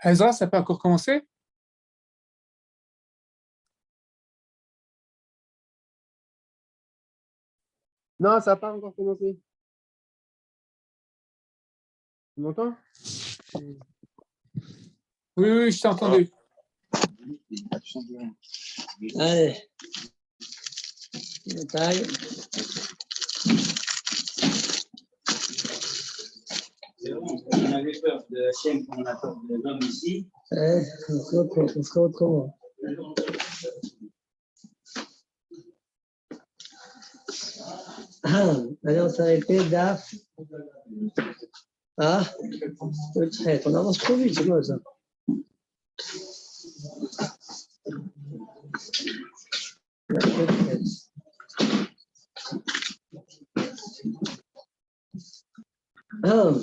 Ezra, ça peut encore commencer? Non, ça n'a pas encore commencé. Tu m'entends? Oui, oui, je t'ai entendu. Allez. La taille. On avait peur de la chaîne qu'on a peur de l'homme ici. On sera autrement. Allez, on s'arrêtait, DAF. Ah, le trait, on avance trop vite, c'est quoi ça? Ah.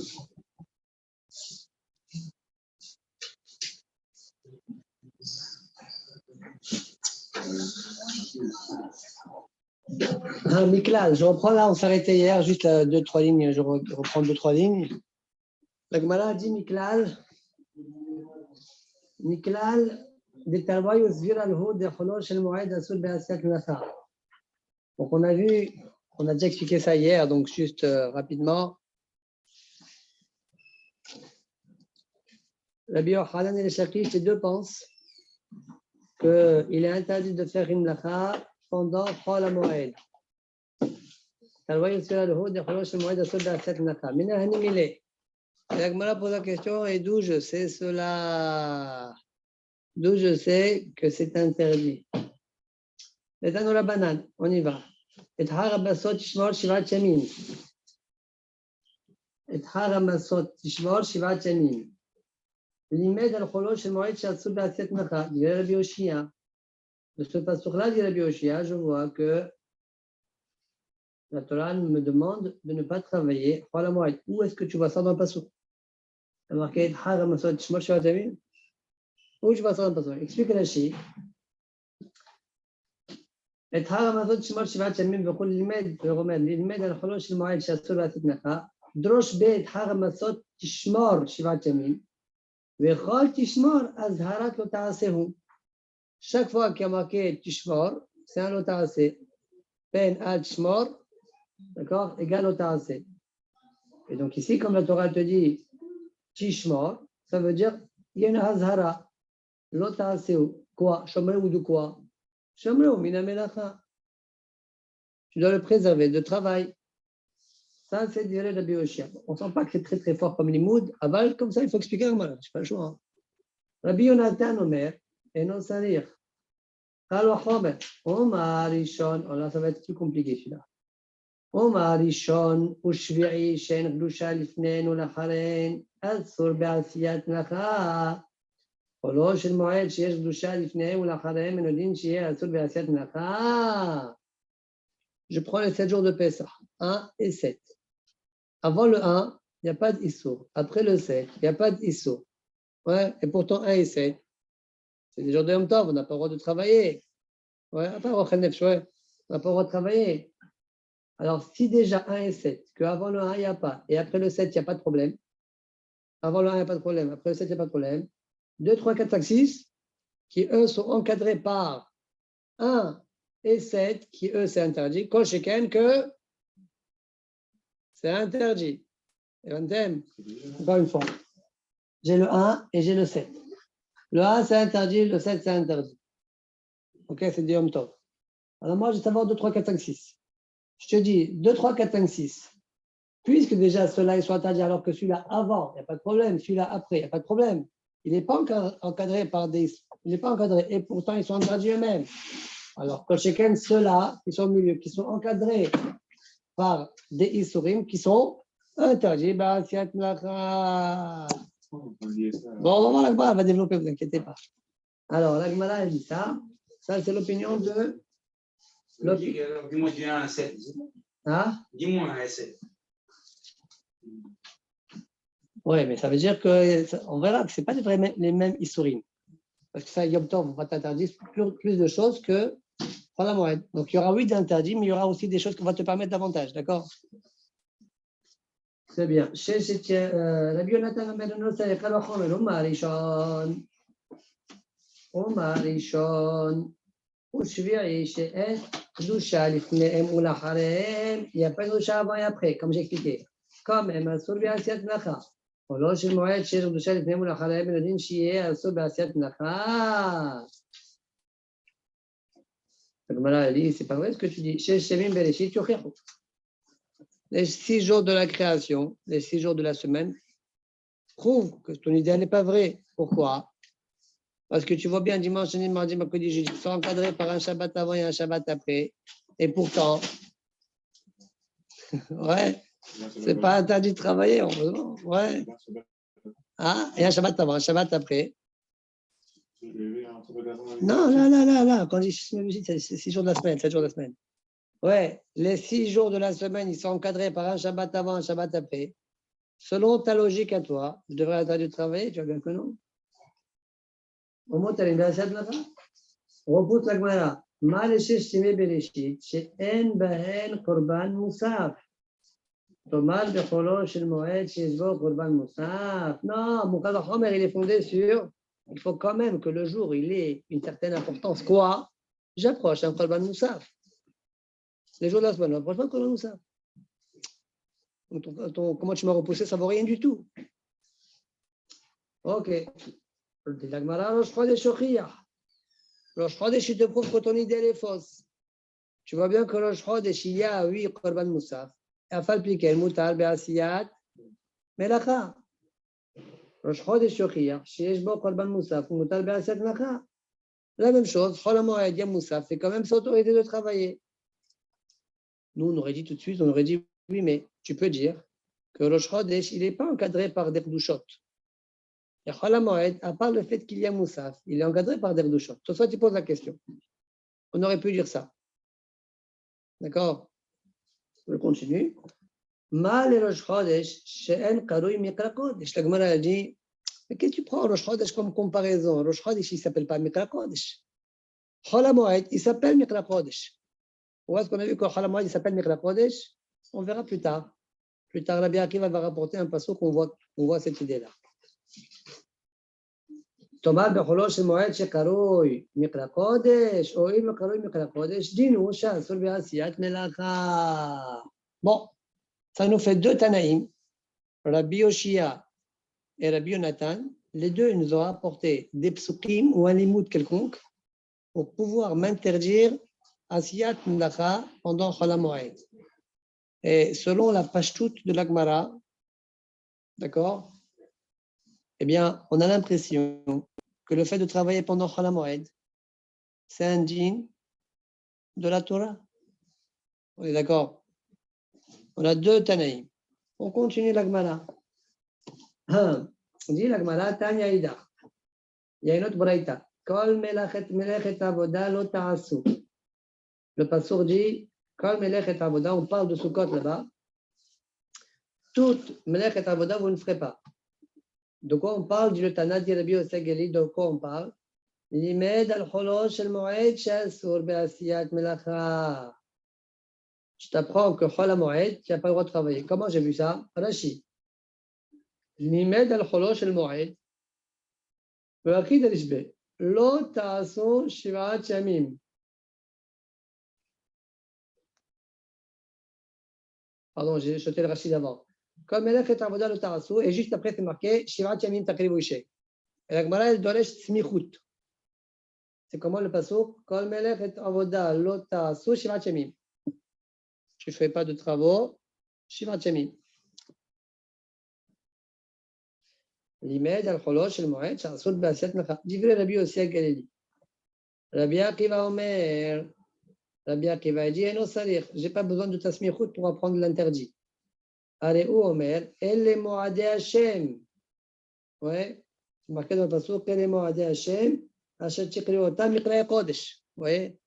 Miklal, je reprends là, on s'arrêtait hier, juste 2-3 lignes, je reprends 2-3 lignes. La Gemara dit Miklal, détalwaï usvir al-hu decholo shel moed asud be'asiat nafa. Donc on a vu, on a déjà expliqué ça hier, donc juste rapidement. Rabbi Yochanan et les Shakish, les deux pensent qu'il est interdit de faire une lacha pendant Chol HaMoed. Talwaï usvir al-hu decholo shel moed asud be'asiat nafa. Mina hanim ileh. La Gemara pose la question, et d'où je sais cela? D'où je sais que c'est interdit? Les la banane, on y va. Et harabasot tishmor shivat yamim. Et harabasot tishmor shivat yamim. L'imed al cholo shel moed shatsu be'asiat nacha. Dit Rabbi Yoshia. De ce passage-là, dit Rabbi Yoshia, je vois que la Torah me demande de ne pas travailler. Où est-ce que tu vois ça dans le passage? Il y a marqué harabasot tishmor shivat yamim. Où je vois ça dans le passage? Explique Rashi. את הר המזון שמור 7 ימים וכו' ללמד על חולו של מועד שאסור לעשות נחה, דרוש בית הר המסות תשמור 7 ימים, וכל תשמור אזהרת לא תעשהו. Chaque fois qu'il y a marqué tishmor, c'est un lo ta'aseh. Pen al tishmor, d'accord, égal lo ta'aseh. Et donc ici, comme la Torah te dit tishmor, ça veut dire il y a une azhara, lo ta'aseh. Quoi? Shomreu de quoi? Shomreu mina melacha. Tu dois le préserver de travail. Ça, c'est dire Rabbi Yoshia. On ne sent pas que c'est très très fort comme limoud. Aval, comme ça, il faut expliquer à Gemara. Je n'ai pas le choix. Rabbi Yonatan Omer, et non salir. Alors, Omar Rishon, là, ça va être plus compliqué celui-là. Omar Rishon, Ushvi'i, Shen, Glusha, Lifnen, Ulacharen, Asur, Be'asiyat, Nacha. חולו של מועד שיש קדושה לפני ולאחריהם מנודין שיהיה אסור בעשיית מלאכה. Je prends les 7 jours de Pessah, 1 et 7. Avant le 1, il n'y a pas d'Issour. Après le 7, il n'y a pas d'Issour. Ouais, et pourtant 1 et 7, c'est des jours de Yom Tov, on n'a pas le droit de travailler. Ouais, on n'a pas le droit de travailler. Alors, si déjà 1 et 7, qu'avant le 1, il n'y a pas, et après le 7, il n'y a pas de problème. Avant le 1, il n'y a pas de problème. Après le 7, il n'y a pas de problème. 2, 3, 4, 5, 6, qui eux sont encadrés par 1 et 7, qui eux c'est interdit. Kol sheken que c'est interdit. Et encore une fois, j'ai le 1 et j'ai le 7. Le 1 c'est interdit, le 7 c'est interdit. Ok, c'est du Yom Tov. Alors moi, je vais savoir 2, 3, 4, 5, 6. Je te dis 2, 3, 4, 5, 6. Puisque déjà ceux-là ils sont interdits alors que celui-là avant, il n'y a pas de problème. Celui-là après, il n'y a pas de problème. Il n'est pas encadré par des... Il n'est pas encadré et pourtant ils sont interdits eux-mêmes. Alors, Kol Sheken, ceux-là qui sont au milieu, qui sont encadrés par des Isurim qui sont interdits. Bon, on va voir la Gemara, elle va développer, ne vous inquiétez pas. Alors, la Gemara, elle dit ça. Ça, c'est l'opinion de... Dis-moi du 1 à 7. Hein? Dis-moi 1 à 7. Oui, mais ça veut dire qu'on verra que ce n'est pas les mêmes Isurim. Parce que ça, Yom Tov, on va t'interdire plus de choses que la moed. Donc, il y aura 8 interdits, mais il y aura aussi des choses qu'on va te permettre davantage, d'accord? C'est bien. Rabbi Yonatan Omer Nosai Kal Vachomer Omar Rishon. Omar Rishon. Ushvi'i she'en Kedusha lifnehem ou lacharehem. Il n'y a pas de Kedusha avant et après, comme j'ai expliqué. Comme Asur Be'asiyat Melacha. Olo shel Moed she'en Kedusha lifnehem ou lacharehem. Le din shi'eh Asur Be'asiyat Melacha. La Gemara dit, c'est pas vrai ce que tu dis. Shesh Shemim Bereshit Yochechu. Les 6 jours de la création, les 6 jours de la semaine, prouvent que ton idée n'est pas vraie. Pourquoi? Parce que tu vois bien dimanche, lundi, mardi, mercredi, jeudi, tu seras encadré par un Shabbat avant et un Shabbat après. Et pourtant, ouais, c'est pas interdit de travailler, heureusement. Ouais. Ah, et un Shabbat avant, un Shabbat après. Non, là. Quand je dis c'est 6 jours de la semaine, 7 jours de la semaine. Ouais, les 6 jours de la semaine, ils sont encadrés par un Shabbat avant, un Shabbat après. Selon ta logique à toi, je devrais être de travailler, tu vois bien que non. Au moins, tu as une assiette là-bas. Repousse la Gemara. Mal shemim bereshit, she'en bahen korban musaf. Tomar becholo shel moed she'ezbo korban musaf. Non, mon Kal Vachomer, il est fondé sur, il faut quand même que le jour, il ait une certaine importance. Quoi? J'approche un korban musaf. Les jours de la semaine, n'approche pas korban musaf. Comment tu m'as repoussé, ça ne vaut rien du tout. Ok. La Gemara, Rosh Chodesh Shochiach. Rosh Chodesh, il te prouve que ton idée elle est fausse. Tu vois bien que Rosh Chodesh, il y a 8 korban musaf. Afal pikel mutar be'asiyat melacha. Rosh Chodesh Shochiach, sheyesh bo korban musaf, mutar be'asiyat melacha. La même chose, Chol HaMoed, Yom Musaf, c'est quand même s'autoriser de travailler. Nous, on aurait dit tout de suite, on aurait dit, oui, mais tu peux dire que Rosh Chodesh, il n'est pas encadré par des Kedushot. Et Chol HaMoed, à part le fait qu'il y a Moussaf, il est encadré par des Kedushot. Soit tu poses la question. On aurait pu dire ça. D'accord? Je continue. Mal et Rosh Chodesh, she'en karui mikra kodesh. La Gemara a dit, mais qu'est-ce que tu prends Rosh Chodesh comme comparaison? Rosh Chodesh, il ne s'appelle pas mikra kodesh. Chol HaMoed, il s'appelle mikra kodesh. Où est-ce qu'on a vu que Chol HaMoed, il s'appelle mikra kodesh? On verra plus tard. Plus tard, Rabbi Akiva va rapporter un passage qu'on voit cette idée-là. Tomar becholo shel moed shekaroi mikra kodesh, ou im karoi mikra kodesh, dinu she'asur be'asiyat melacha. Bon, ça nous fait 2 Tanaïm, Rabbi Yoshia et Rabbi Yonatan. Les deux nous ont apporté des psukim ou un limoud quelconque pour pouvoir m'interdire asiyat melacha pendant Chol HaMoed. Et selon la pashtout de la Gemara, d'accord, eh bien, on a l'impression que le fait de travailler pendant Chol HaMoed, c'est un din de la Torah. On est d'accord? On a 2 Tanaïm. On continue la Gemara. On dit la Gemara, Tanya Ida. Il y a une autre braïta. Kol melechet avoda lo ta'asu. Le passour dit, Kol melechet avoda, on parle de Sukkot là-bas. Toute melechet avoda, vous ne ferez pas. De quoi on parle? Dit le Tana, dit Rabbi Yosef Gali, de quoi on parle? Limed al-cholo shel moed she'asur be'asiyat melacha. Je t'apprends que Chol HaMoed, tu n'as pas le droit de travailler. Comment j'ai vu ça? Rashi. Limed al-cholo shel moed. Ve'achid al-ishbe. Lo ta'asu shivat yamim. Pardon, j'ai jeté le Rashi d'avant. Comme melechet avoda lo ta'asu, et juste après c'est marqué shivat yamim takrivu ishe. Et la Gemara, elle doresh smichut. C'est comment le passouk? Kol melechet avoda lo ta'asu shivat yamim. Tu ne fais pas de travaux, shivat yamim. Limed al-cholo shel moed she'asur be'asiyat melacha. Divrei Rabbi Yossi HaGalili. Rabbi Akiva Omer. Rabbi Akiva dit, non salir, je n'ai pas besoin de ta smichut pour apprendre l'interdit. Allez, où Omer? Elle est moadé Hashem. Ouais, c'est marqué dans le passouk, elle est moadé Hashem. Asher tikriota mikra kodesh. Vous voyez?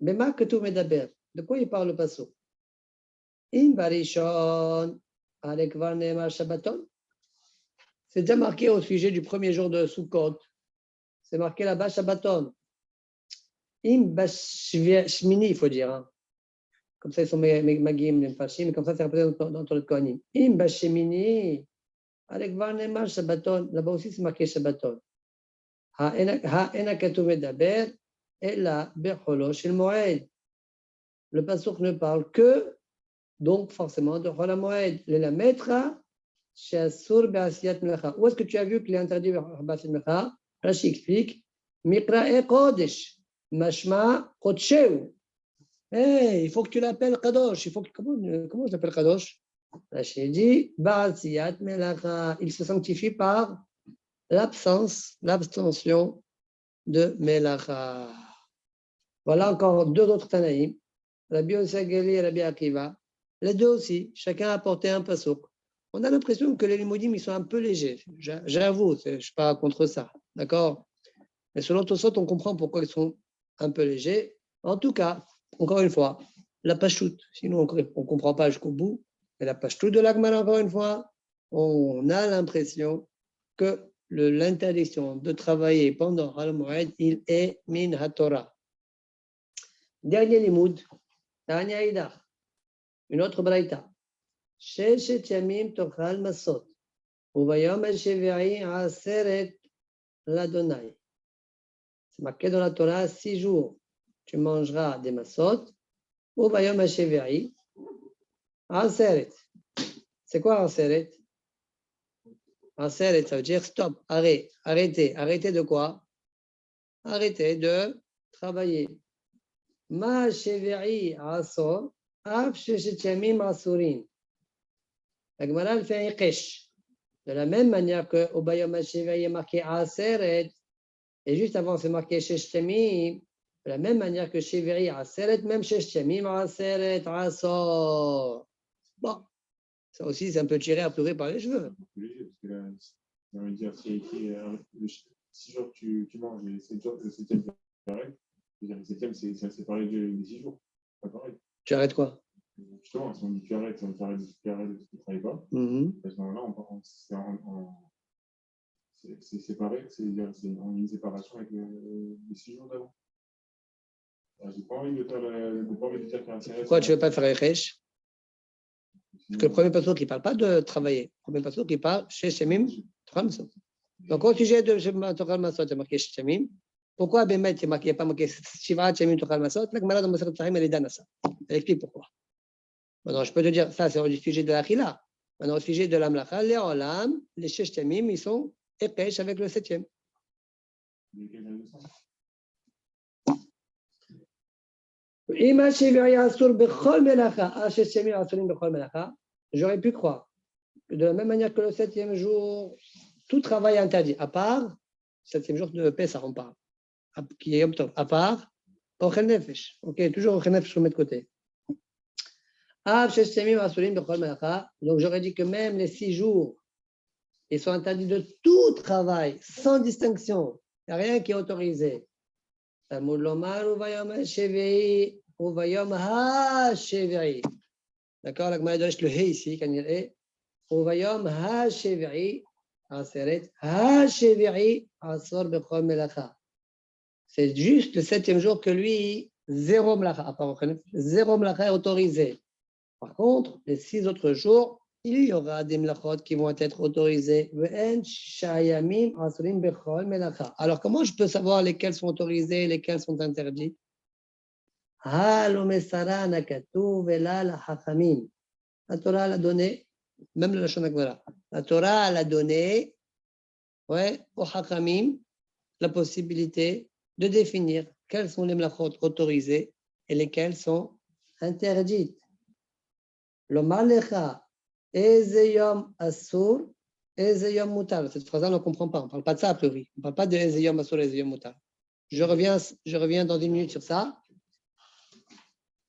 Mais ma que tout medaber. De quoi il parle le passouk? In barishon, alek var neemar shabbaton. C'est déjà marqué au sujet du premier jour de Sukkot. C'est marqué là-bas Shabbaton. Im bashmini, il faut dire. Hein. Comme ça, ils sont Magim, les Fashim, comme ça, c'est représenté dans le Kohanim. Im Bashemini, avec Varnemar Shabbaton, là-bas aussi, c'est marqué Shabbaton. Ha'ena Katuv Medaber, Ella Becholo Shel Moed. Le pasuk ne parle que, donc forcément, de Chol HaMoed. Le Metra, She'asur Be'asiyat Melacha. Où est-ce que tu as vu qu'il est interdit Be'asiyat Melacha? Rashi explique, Mikra'e Kodesh, Mashma Kodsheu. Hey, il faut que tu l'appelles Kadosh. Comment je l'appelle Kadosh? Rashi dit, Be'asiyat Melacha. Il se sanctifie par l'abstention de Melacha. Voilà encore deux autres Tanaïm. Rabbi Osageli et Rabbi Akiva, les deux aussi, chacun a apporté un pasuk. On a l'impression que les limodim, ils sont un peu légers. J'avoue, je ne suis pas contre ça. D'accord? Mais selon Tosot, on comprend pourquoi ils sont un peu légers. En tout cas, encore une fois, la pachoute, sinon on ne comprend pas jusqu'au bout, mais la pachoute de l'Agmara, encore une fois, on a l'impression que l'interdiction de travailler pendant Al-Mu'ad, il est min ha-Torah. Dernier limoud. Une autre braïta. Sheshet yamim tochal masot. Uvayom el-shevi'i aseret l'Adonai. C'est marqué dans la Torah, 6 jours, tu mangeras des masot. Uvayom el-shevi'i aseret. C'est quoi aseret? Aseret, ça veut dire stop, arrêtez. Arrêtez de quoi? Arrêtez de travailler. Ma shevi'i asor. La Gemara fait un qesh. De la même manière que au Bayom HaShevi'i est marqué Aseret, et juste avant c'est marqué Shesh Temim, de la même manière que Shevi'i Aseret, même Shesh Temim Aseret Asor. Bon, ça aussi c'est un peu tiré à pleurer par les cheveux. Parce que là, ça veut dire c'est écrit 6 jours que tu manges, et 7 jours, le 7e tu arrêtes. Le 7e c'est pareil des 6 jours. Pas pareil. Tu arrêtes quoi? Justement, si on dit tu arrêtes, tu arrêtes, tu ne travailles pas. À ce moment-là, c'est séparé, c'est-à-dire c'est une séparation avec les 6 jours d'avant. J'ai pas envie de faire dire qu'il y a un CRS. Pourquoi tu ne veux pas faire un qesh? Parce que le premier pasteur qui ne parle pas de travailler. Le premier pasteur qui parle chez Shemim, Tochal Masot. Donc au sujet de Tochal Masot, il y a marqué Shemim. Pourquoi Bémet, il n'y a pas marqué Shiva Shemim Tochal Masot? La Gemara dans Maseret Tahim, elle est dans ça. Elle explique pourquoi. Maintenant, je peux te dire, ça c'est au sujet de l'Achila. Maintenant, au sujet de l'Amlacha, les Olam, les Shesh Temim, ils sont épêches avec le 7e. J'aurais pu croire que de la même manière que le 7e jour, tout travail est interdit, à part le 7e jour de Pessah, on parle, qui est Yom Tov, à part Ochel Nefesh. Ok, toujours Ochel Nefesh, on met de côté. Donc j'aurais dit que même les 6 jours, ils sont interdits de tout travail, sans distinction. Il n'y a rien qui est autorisé. D'accord, la Gemara donne le hé ici, quand il est. C'est juste le 7e jour que lui, zéro mlacha est autorisé. Par contre, les 6 autres jours, il y aura des mlachot qui vont être autorisés. Alors, comment je peux savoir lesquels sont autorisés et lesquels sont interdits? La Torah l'a donné, même le Lashon HaGemara. La Torah l'a donné aux Hachamim la possibilité de définir quels sont les mlachot autorisés et lesquels sont interdits. Lomar lecha, eze yom asur, eze yom mutar. Cette phrase-là, on ne comprend pas. On ne parle pas de ça a priori. On ne parle pas de eze yom asur, eze yom mutar. Je reviens dans 10 minutes sur ça.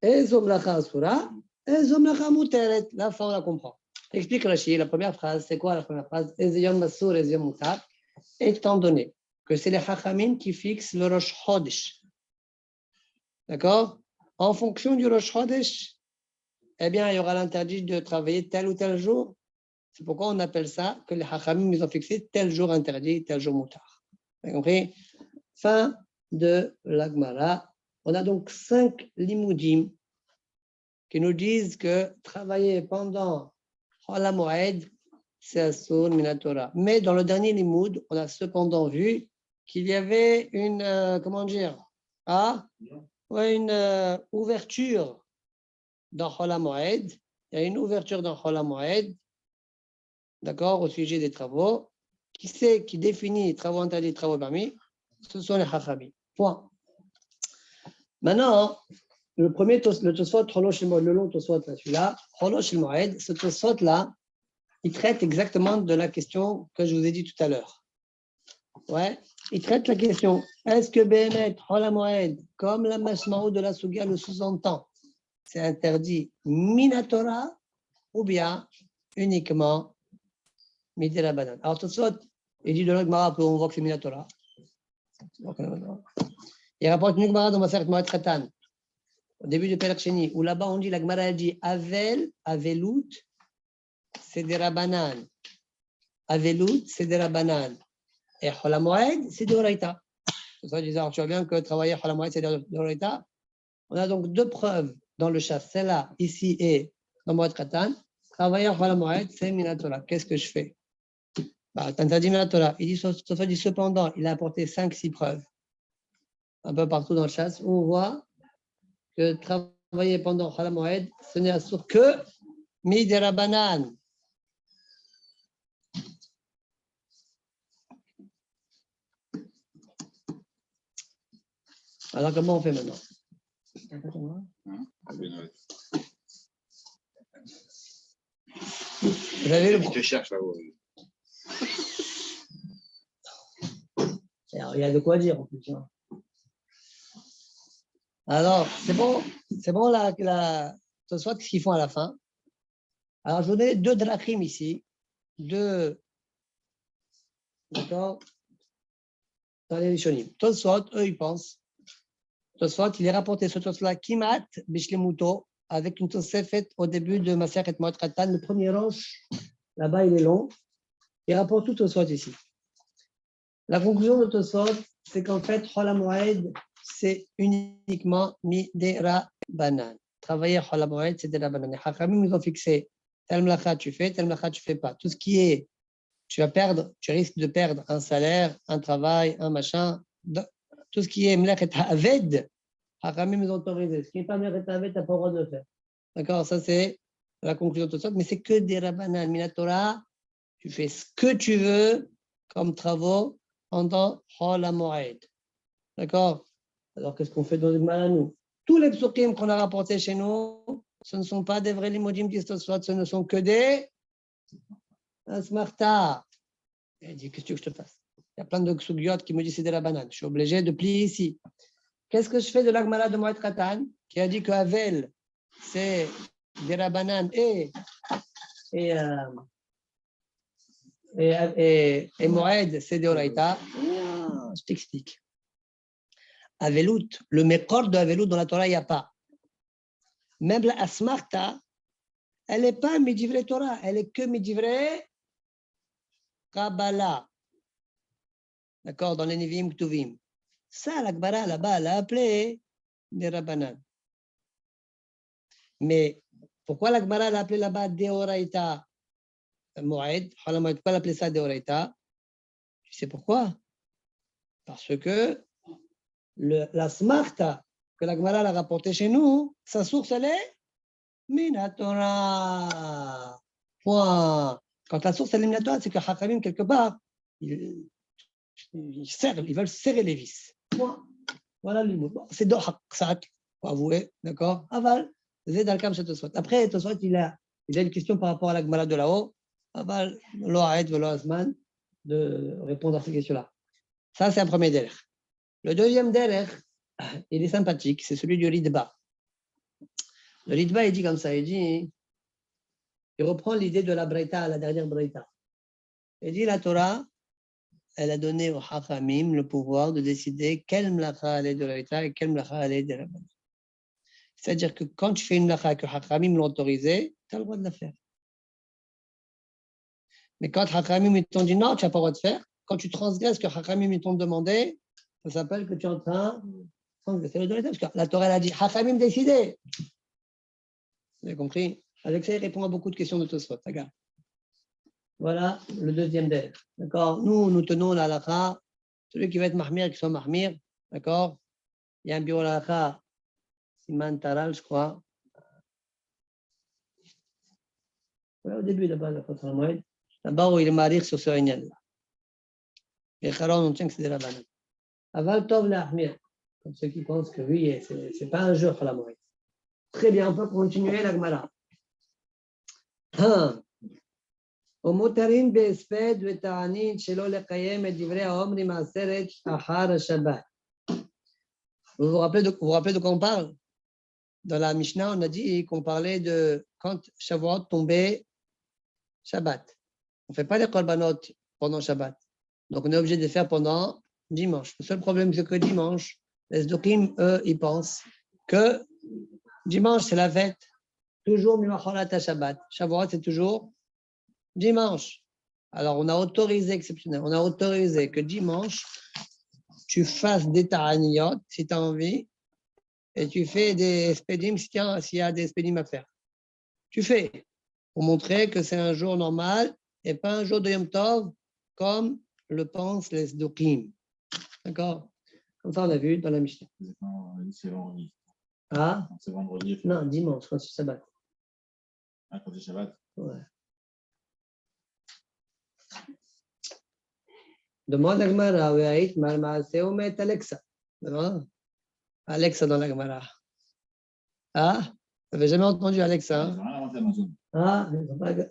Ezo mlacha asura, ezo mlacha muteret. La fin, on la comprend. Explique Rashi, la première phrase, c'est quoi la première phrase? Eze yom asur, eze yom mutar. Étant donné que c'est les Chachamim qui fixent le Rosh Chodesh. D'accord? En fonction du Rosh Chodesh, eh bien, il y aura l'interdit de travailler tel ou tel jour. C'est pourquoi on appelle ça que les Chachamim, ils ont fixé tel jour interdit, tel jour moutar. Vous avez compris? Fin de la Gemara. On a donc 5 limoudim qui nous disent que travailler pendant Chol HaMoed, c'est Asur Minatora. Mais dans le dernier Limoud, on a cependant vu qu'il y avait une, comment dire, une ouverture dans Chol HaMoed. Il y a une ouverture dans Chol HaMoed, d'accord, au sujet des travaux. Qui c'est qui définit les travaux interdits, les travaux permis? Ce sont les Chachamim. Point. Maintenant, le premier, le Tosfot, le long Tosfot, celui-là, Cholosh el Moed, ce Tosfot-là, il traite exactement de la question que je vous ai dit tout à l'heure. Ouais, il traite la question, est-ce que Béhémet, Chol HaMoed, comme la Mashmaou de la Sugia le sous-entend, c'est interdit Minatora ou bien uniquement Midi Rabbanan. Alors, Tosfot, il dit de l'Agmara, on voit que c'est Minatora. Il rapporte une Gemara dans Maseret Moed Khatan, au début de Perek Sheni, où là-bas on dit, la Gemara dit Avel, Avelout, c'est des Rabbanan. Avelout, c'est des Rabbanan. Et Chol HaMoed, c'est des Oraita. C'est ça, disant, tu vois bien que travailler Chol HaMoed, c'est des Oraita. On a donc deux preuves dans le chef, celle-là, ici et dans Moed Khatan. Travailler Chol HaMoed, c'est Minatora. Qu'est-ce que je fais? T'interdis Minatora. Il dit cependant, il a apporté 5-6 preuves. Un peu partout dans le chasse, où on voit que travailler pendant Chol HaMoed, ce n'est assur que Midi Rabbanan. Alors, comment on fait maintenant? Vous avez le... Il te cherche là-haut. Alors, il y a de quoi dire en plus. Hein. Alors, c'est bon ce soit ce qu'ils font à la fin. Alors, je vous donne deux drachim ici. Deux. D'accord? Dans les Rishonim. Tosfot, eux, ils pensent. Tosfot, il est rapporté ce Tosfot-là, Kimat, Bishlemuto, avec une Tosefet au début de Maseret Moed Khatan. Le premier range, là-bas, il est long. Il rapporte tout Tosfot ici. La conclusion de Tosfot, c'est qu'en fait, Chol HaMoed, c'est uniquement Midera Banan. Travailler Chol HaMoed, c'est Midera Banan. Les Chachamim, ils ont fixé tel mlacha tu fais, tel mlacha tu fais pas. Tout ce qui est, tu risques de perdre un salaire, un travail, un machin. Tout ce qui est mlachet ha'aved, Chachamim, ils ont autorisé. Ce qui n'est pas mlachet ha'aved, tu n'as pas le droit de le faire. D'accord, ça c'est la conclusion de Tosfot, mais c'est que des Rabbanan. Minatora, tu fais ce que tu veux comme travaux pendant Chol HaMoed. D'accord? Alors, qu'est-ce qu'on fait dans le Gemara, nous? Tous les psukim qu'on a rapportés chez nous, ce ne sont pas des vrais limodim d'Istosfot, ce ne sont que des asmarta. Il dit, qu'est-ce que je te fasse? Il y a plein de ksugiot qui me disent c'est de la banane. Je suis obligé de plier ici. Qu'est-ce que je fais de la Gemara de Moed Khatan, qui a dit que Havel, c'est de la banane et Moed, c'est de Oraita? Je t'explique. Avelout, le mécor de Avelout dans la Torah, il n'y a pas. Même la Asmarta, elle n'est pas Midivre Torah, elle est que Midivre Kabbalah. D'accord, dans les Nevi'im Ktuvim. Ça, la Gemara là-bas, elle a appelé des Rabbanan. Mais pourquoi la Gemara l'a appelé là-bas Deoraita Moed? Pourquoi l'appeler ça Deoraita? Tu sais pourquoi? Parce que la Smarta que la Gemara a rapporté chez nous, sa source, elle est Minatora. Point. Quand la source, elle est Minatora, c'est que Chachamim, quelque part, ils veulent serrer les vis. Point. Voilà le mot. C'est Dohaksak, faut avouer, d'accord? Aval, c'est dans le cas de Tosfot. Après, Tosfot, il a une question par rapport à la Gemara de là-haut. Aval, lo ha'ed velo hazman, de répondre à ces questions-là. Ça, c'est un premier derech. Le deuxième derech, il est sympathique, c'est celui du Ritba. Le Ritba, il dit comme ça, il reprend l'idée de la Breita, la dernière Breita. Il dit la Torah, elle a donné au Hachamim le pouvoir de décider quelle mlacha elle est de la Breita et quelle mlacha elle est de la Breita. C'est-à-dire que quand tu fais une mlacha que Hachamim l'ont autorisée, tu as le droit de la faire. Mais quand Hachamim t'ont dit non, tu n'as pas le droit de faire, quand tu transgresses ce que Hachamim t'ont demandé, ça s'appelle que tu es en train de transgresser l'autorité. Parce que la Torah elle a dit Hachamim décidé. Vous avez compris? Alexei répond à beaucoup de questions de Tosfot. Regarde. Voilà le deuxième d'elle. D'accord? Nous tenons la halakha. Celui qui va être mahmir, qu'il soit mahmir. D'accord? Il y a un bureau halakha, Siman Taral, je crois. Ouais, au début, là-bas, là-bas où il est marié sur ce réunion-là. Et Kharon, on tient que c'est des rabbins. Aval Tov Lahmir. Comme ceux qui pensent que oui, c'est pas un jeu, Khalamoué. Très bien, on peut continuer la Gemara. ומותרים בהספד ותענית שלא לקיים את דברי האומרים העשרת אחר השבת. Vous vous rappelez de quoi on parle? Dans la Mishnah, on a dit qu'on parlait de quand Shavuot tombait Shabbat. On ne fait pas les korbanot pendant Shabbat. Donc, on est obligé de les faire pendant dimanche. Le seul problème, c'est que dimanche, les Sdokim, eux, ils pensent que dimanche, c'est la fête. Toujours Mimacholat à Shabbat. Shavuot, c'est toujours dimanche. Alors, on a autorisé, exceptionnel, on a autorisé que dimanche, tu fasses des ta'aniyot, si tu as envie, et tu fais des spedim s'il y a des spedim à faire. Tu fais, pour montrer que c'est un jour normal et pas un jour de Yom Tov, comme le pensent les Sdokim. D'accord? Comme ça, on a vu dans la Mishnah. C'est vendredi. Ah? C'est vendredi. Non, dimanche, quand c'est Shabbat. Ah, quand c'est Shabbat. Ouais. Demande à Gemara, Ve'ait Malmaaseh Omet Alexa. Alexa dans la Gemara. Ah? Vous n'avez jamais entendu Alexa? Hein?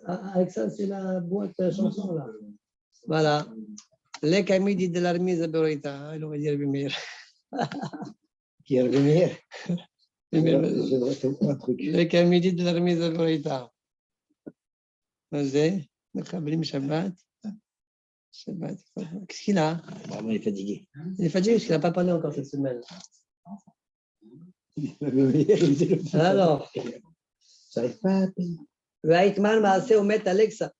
Ah, Alexa, c'est la boîte chanson là. Voilà. Les Kamidi de l'armée Zaborita. Il aurait dit Herbimir. Qui est revenu? Les Kamidi de l'armée Zaborita. Vas-y. Nakablim Shabbat. Shabbat. Qu'est-ce qu'il a? Il est fatigué. Il est fatigué parce qu'il n'a pas parlé encore cette semaine. Alors, J'arrive pas à payer. Ve'aitman Maaseh Omet Alexa.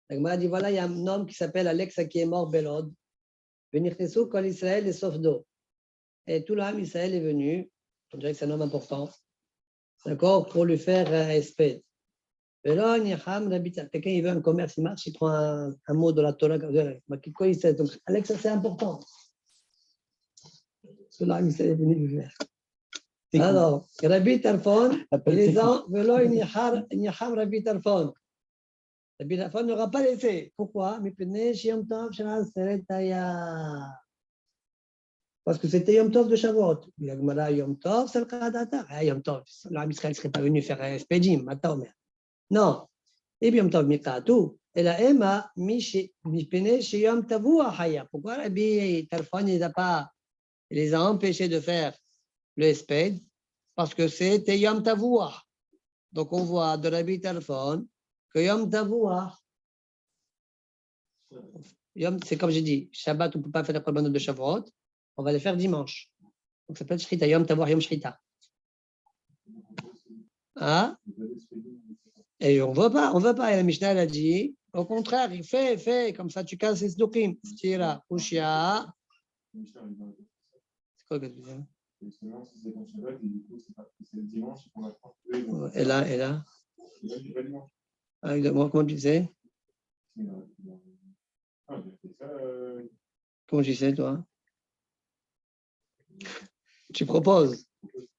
La Gemara dit voilà, il y a un homme qui s'appelle Alexa qui est mort Belod. Venichnesu Kol Israël et Sofdo. Et tout l'âme Israël est venu. On dirait que c'est un homme important. D'accord? Pour lui faire espède. Quelqu'un il veut un commerce, il marche, il prend un mot de la Torah. Quoi il sait? Donc, Alexa, c'est important. Parce que l'âme Israël est venu lui faire. Alors, Rabbi Tarfon, les gens veulent un Rabbi Tarfon. Rabbi Tarfon n'aura pas laissé. Pourquoi? Parce que c'était Yom Tov de Shavuot. Yom Tov, c'est le Kadata. Yom Tov, l'âme Israël ne serait pas venu faire Spedim, Mataomer. Non. Et bien Yom Tov Mikatu. Et la Emma, Mipene, chez Yom Tavu Ahaya. Pourquoi Rabbi Tarfon les a empêchés de faire le Esped? Parce que c'était Yom Tavuah. Donc on voit de Rabbi Tarfon que Yom Tavuah, c'est comme j'ai dit, Shabbat, on ne peut pas faire la korbanot de Shavuot, on va les faire dimanche. Donc ça peut être Shrita, Yom Tavuah, Yom Shrita. Hein? Et on ne veut pas. Et la Mishnah elle a dit, au contraire, il fait, comme ça tu casses les Sdokim. Stira, Ushia. C'est quoi que tu dis? Justement, si c'est ton Shabbat, et du coup, c'est le dimanche qu'on va prendre. Et là? Et là, c'est pas dimanche. Ah, comment tu sais? Ah, j'ai fait ça. Comment tu sais, toi? Tu proposes.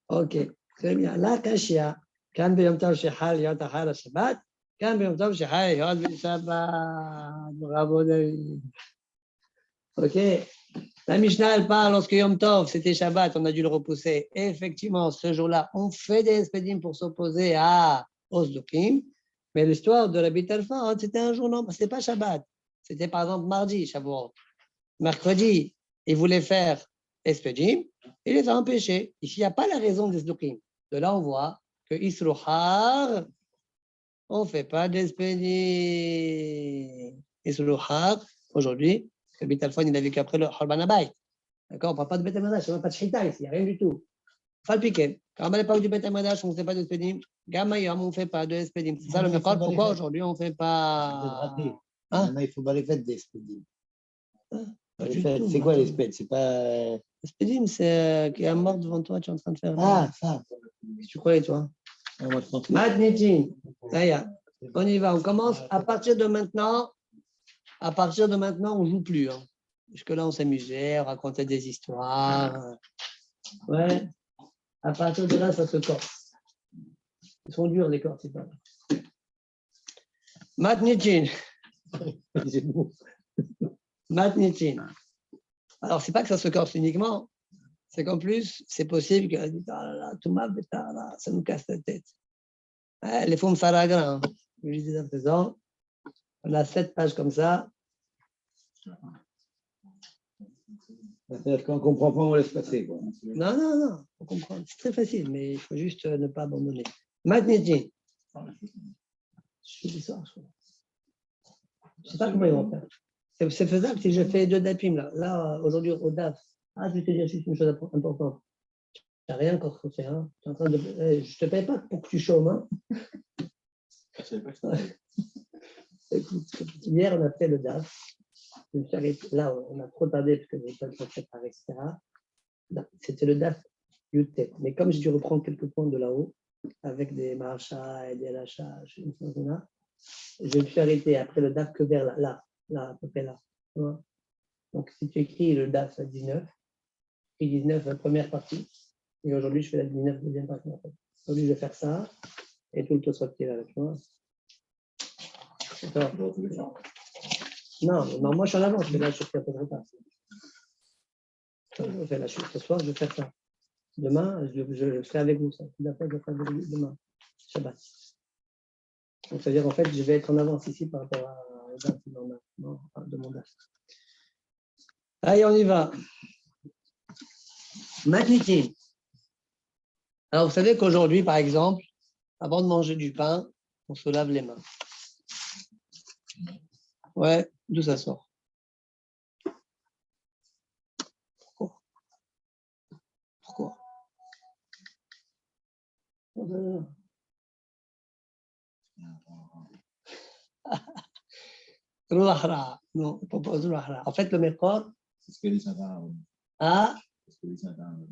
Ok, très bien. Là, Kashia, quand Beyom Tov Shechal Yot Achar Shabbat, quand Beyom Tov Shechal Yot Shabbat. Bravo, David. Ok. La Mishnah, elle parle lorsque Yom Tov, c'était Shabbat, on a dû le repousser. Et effectivement, ce jour-là, on fait des Espedim pour s'opposer à Osdokim. Mais l'histoire de Rabbi Tarfon, c'était un jour, non, c'était pas Shabbat. C'était par exemple mardi, Shavuot. Mercredi, il voulait faire Espedim, il les a empêchés. Ici, il n'y a pas la raison des Sdokim. De là, on voit que Isrouhar, on ne fait pas d'Espedim. Isrouhar, aujourd'hui, Rabbi Tarfon, il a vécu après le Chorban Abayt. D'accord? On ne parle pas de Beth Amidrash, on ne parle pas de Shrita ici, il n'y a rien du tout. Falpiken. Quand à l'époque du Beth Amidrash, on ne fait pas de Spedim. Gamayom, on ne fait pas de Spedim. C'est ça le Mechor. Pourquoi aujourd'hui on ne fait pas? Maintenant, il faut pas les fêtes des Spedim. C'est quoi les Spedim? C'est pas. Spedim, c'est qui est mort devant toi, tu es en train de faire. Ah, ça. Qu'est-ce que tu croyais, toi? moi, je pense que- Matnitin. On y va, on commence. À partir de maintenant, on ne joue plus. Hein. Jusque-là, on s'amusait, on racontait des histoires. Ouais. À partir de là, ça se corse. Ils sont durs, les corses, c'est pas vrai. Matnitin. Matnitin. Alors, c'est pas que ça se corse uniquement, c'est qu'en plus, c'est possible qu'elle dise ah là là, tout ma bêta, là, ça nous casse la tête. Les formes Saragra, hein. Je lui disais à présent, on a 7 pages comme ça. C'est-à-dire qu'on ne comprend pas, on laisse passer. Quoi. Non, on comprend. C'est très facile, mais il faut juste ne pas abandonner. Matnitin. Je suis du soir, je crois. Je ne sais pas comment ils vont faire. C'est faisable si je fais 2 dapim là. Là, aujourd'hui, au DAF. Ah, je vais te dire juste une chose importante. Tu n'as rien encore fait. Hein. Je ne te paye pas pour que tu chômes. Hein. Écoute, hier, on a fait le DAF. Je me suis arrêté. Là, on a trop tardé parce que je n'avais pas le temps de préparer, etc. C'était le DAF UT. Mais comme j'ai dû reprendre quelques points de là-haut, avec des marachas et des lachas, je me suis arrêté après le DAF que vers là, à peu près là. Donc, si tu écris le DAF à 19, et 19, la première partie, et aujourd'hui, je fais la 19, deuxième partie. En fait. Aujourd'hui, je vais faire ça, et tout le temps soit là, tu vois. Non, moi, je suis en avance, mais là, je fais un peu de retard. Je fais la chute ce soir, je vais faire ça. Demain, je serai avec vous, ça. D'après, je ferai demain, Shabbat. Donc, ça veut dire, en fait, je vais être en avance ici par rapport à la date de mon date. Allez, on y va. Matnitin. Alors, vous savez qu'aujourd'hui, par exemple, avant de manger du pain, on se lave les mains. Ouais, d'où ça sort? Pourquoi? Non, en fait, le Mekor. C'est ce que les Satan. Ah, C'est ce que les Satan.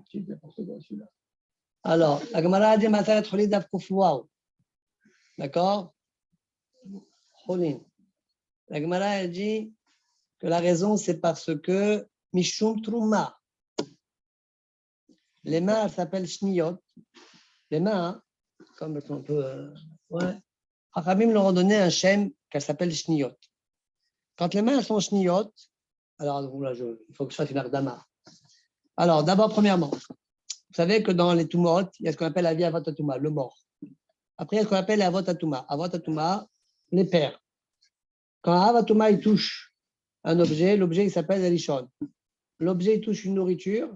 tu dis n'importe quoi celui-là. Alors, la Gemara a dit Masaret Cholin Daf Kuf Waw. D'accord? Cholin. La Gemara a dit que la raison, c'est parce que Mishum Trouma. Les mains, elles s'appellent Shniyot. Les mains, hein, comme on peut. Ouais. Hachamim leur a donné un shem qu'elle s'appelle Shniyot. Quand les mains elles sont Shniyot, alors là, il faut que je fasse une ardama. Alors, d'abord, premièrement, vous savez que dans les tumot, il y a ce qu'on appelle la vie avotatuma, le mort. Après, il y a ce qu'on appelle la avotatuma. Avotatuma, les pères. Quand avotatuma, il touche un objet, l'objet, il s'appelle Rishon. L'objet, il touche une nourriture.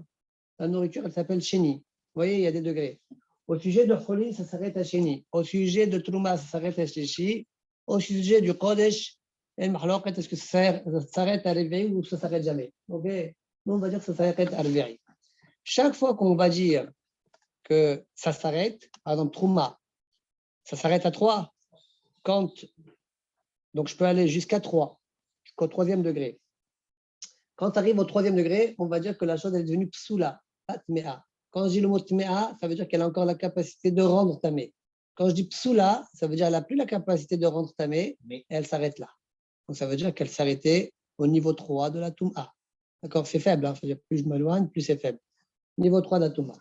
La nourriture, elle s'appelle Sheni. Vous voyez, il y a des degrés. Au sujet de Cholin, ça s'arrête à Sheni. Au sujet de Trouma, ça s'arrête à Shlishi. Au sujet du Kodesh, est-ce que ça s'arrête à Réveil ou ça s'arrête jamais? Okay. Nous, on va dire que ça s'arrête à Réveil. Chaque fois qu'on va dire que ça s'arrête, par exemple, Trouma, ça s'arrête à 3. Donc, je peux aller jusqu'à 3, jusqu'au 3e degré. Quand tu arrives au 3e degré, on va dire que la chose est devenue psoula, pas tmea. Quand je dis le mot tmea, ça veut dire qu'elle a encore la capacité de rendre tamé. Quand je dis psoula, ça veut dire qu'elle n'a plus la capacité de rendre tamé, et elle s'arrête là. Donc, ça veut dire qu'elle s'arrêtait au niveau 3 de la touma. D'accord, c'est faible, hein, c'est-à-dire plus je m'éloigne, plus c'est faible. Niveau 3 de la touma.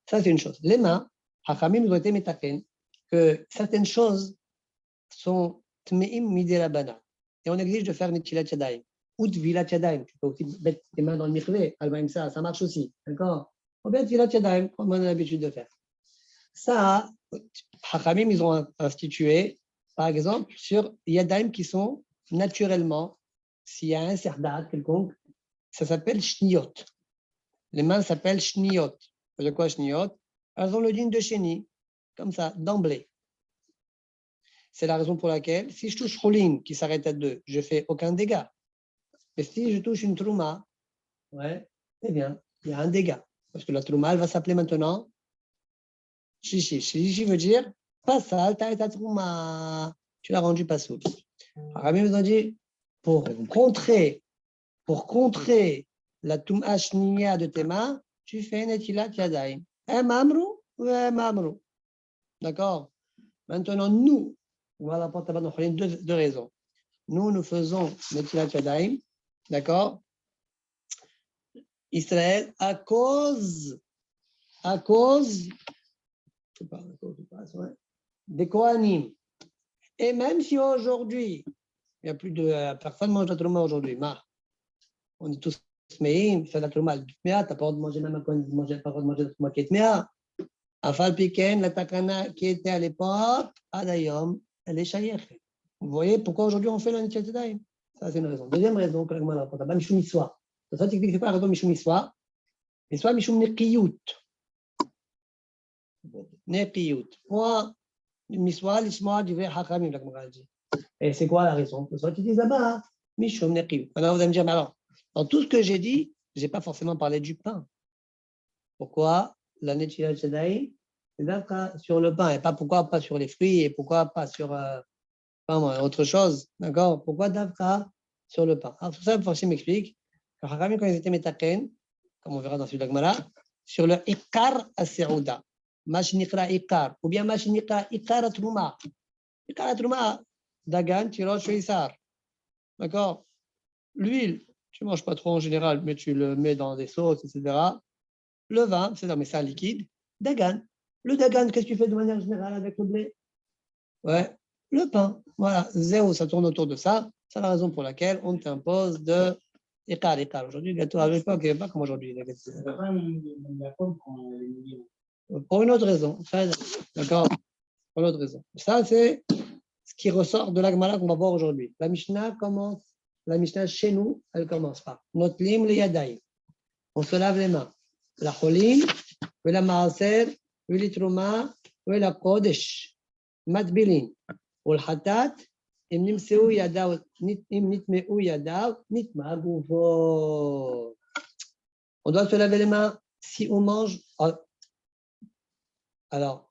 Ça, c'est une chose. Les mains, Hachamim nous ont été métaken, que certaines choses sont tmeim midirabana. Et on exige de faire netilat yadayim. Ou tvilat yadayim. Tu peux aussi mettre tes mains dans le mikvé, ça marche aussi. D'accord? Ou bien tvilat yadayim, comme on a l'habitude de faire. Ça, Hachamim, ils ont institué, par exemple, sur yadayim qui sont naturellement, s'il y a un serdat quelconque, ça s'appelle shniyot. Les mains s'appellent shniyot. De quoi shniyot? Elles ont le digne de sheni, comme ça, d'emblée. C'est la raison pour laquelle, si je touche Cholin qui s'arrête à 2, je ne fais aucun dégât. Mais si je touche une trouma, eh bien, il y a un dégât. Parce que la trouma, elle va s'appeler maintenant Shishi. Shishi veut dire Pasal ta trouma. Tu l'as rendu pas soul. Rami nous a dit pour contrer la touma shniya de tes mains, tu fais netilat yadayim. Mamrou, Ouais, Mamrou. D'accord. Maintenant, nous, voilà, pour deux raisons. Nous faisons Netilat Yadayim, d'accord, Israël, à cause des Kohanim. Et même si aujourd'hui, il n'y a plus de personne ne mange la trouma aujourd'hui, on est tous Meim, fait la trouma, tu n'as pas le droit de manger même quand tu n'as pas le droit de manger la trouma qui est Tmea. Afal Piken, la takana qui était à l'époque, Adayom, elle est Shayech. Vous voyez pourquoi aujourd'hui on fait la Netilat Yadayim? Ça, c'est une raison. Deuxième raison, que la Gemara rapporte, Mishum Miswa. Ça, tu expliques pas la raison Mishum Miswa. Miswa, Mishum Nekiyut. Nekiyut. Moi, Miswa, l'Isma, du vrai Hakamim, la Gemara dit. Et c'est quoi la raison? C'est ça tu dis là-bas, Mishum Nekiyut. Alors vous allez me dire, mais alors, dans tout ce que j'ai dit, je n'ai pas forcément parlé du pain. Pourquoi la Netilat Yadayim, c'est sur le pain, et pas pourquoi pas sur les fruits, et pourquoi pas sur autre chose, d'accord? Pourquoi Davka sur le pain? Alors, tout ça, Farsi m'explique que Hakamim, quand ils étaient Metaken, comme on verra dans celui d'Agmara, sur le Ikar As-Seouda, Mashnikra Ikar, ou bien Mashnikra Ikar Atrouma. Ikar Atrouma, Dagan, Tirosh, Isar. D'accord? L'huile, tu ne manges pas trop en général, mais tu le mets dans des sauces, etc. Le vin, c'est mais ça liquide. Dagan. Le Dagan, qu'est-ce que tu fais de manière générale avec le blé? Ouais. Le pain, voilà, zéro, ça tourne autour de ça. C'est la raison pour laquelle on t'impose de Ikar. Aujourd'hui, le gâteau à l'époque, il n'y avait pas comme aujourd'hui. Pour une autre raison. D'accord? Pour une autre raison. Ça, c'est ce qui ressort de la Gemara qu'on va voir aujourd'hui. La Mishnah commence, la Mishnah chez nous, elle commence par Notlim le Yadayim. On se lave les mains. La Cholim, la Maaser, la Trouma, la Kodesh, Matbilin. والحتات אם נמצאו ידיו, אם נטמעו ידיו, נטמע גופו. On doit se laver les mains si on mange. Alors,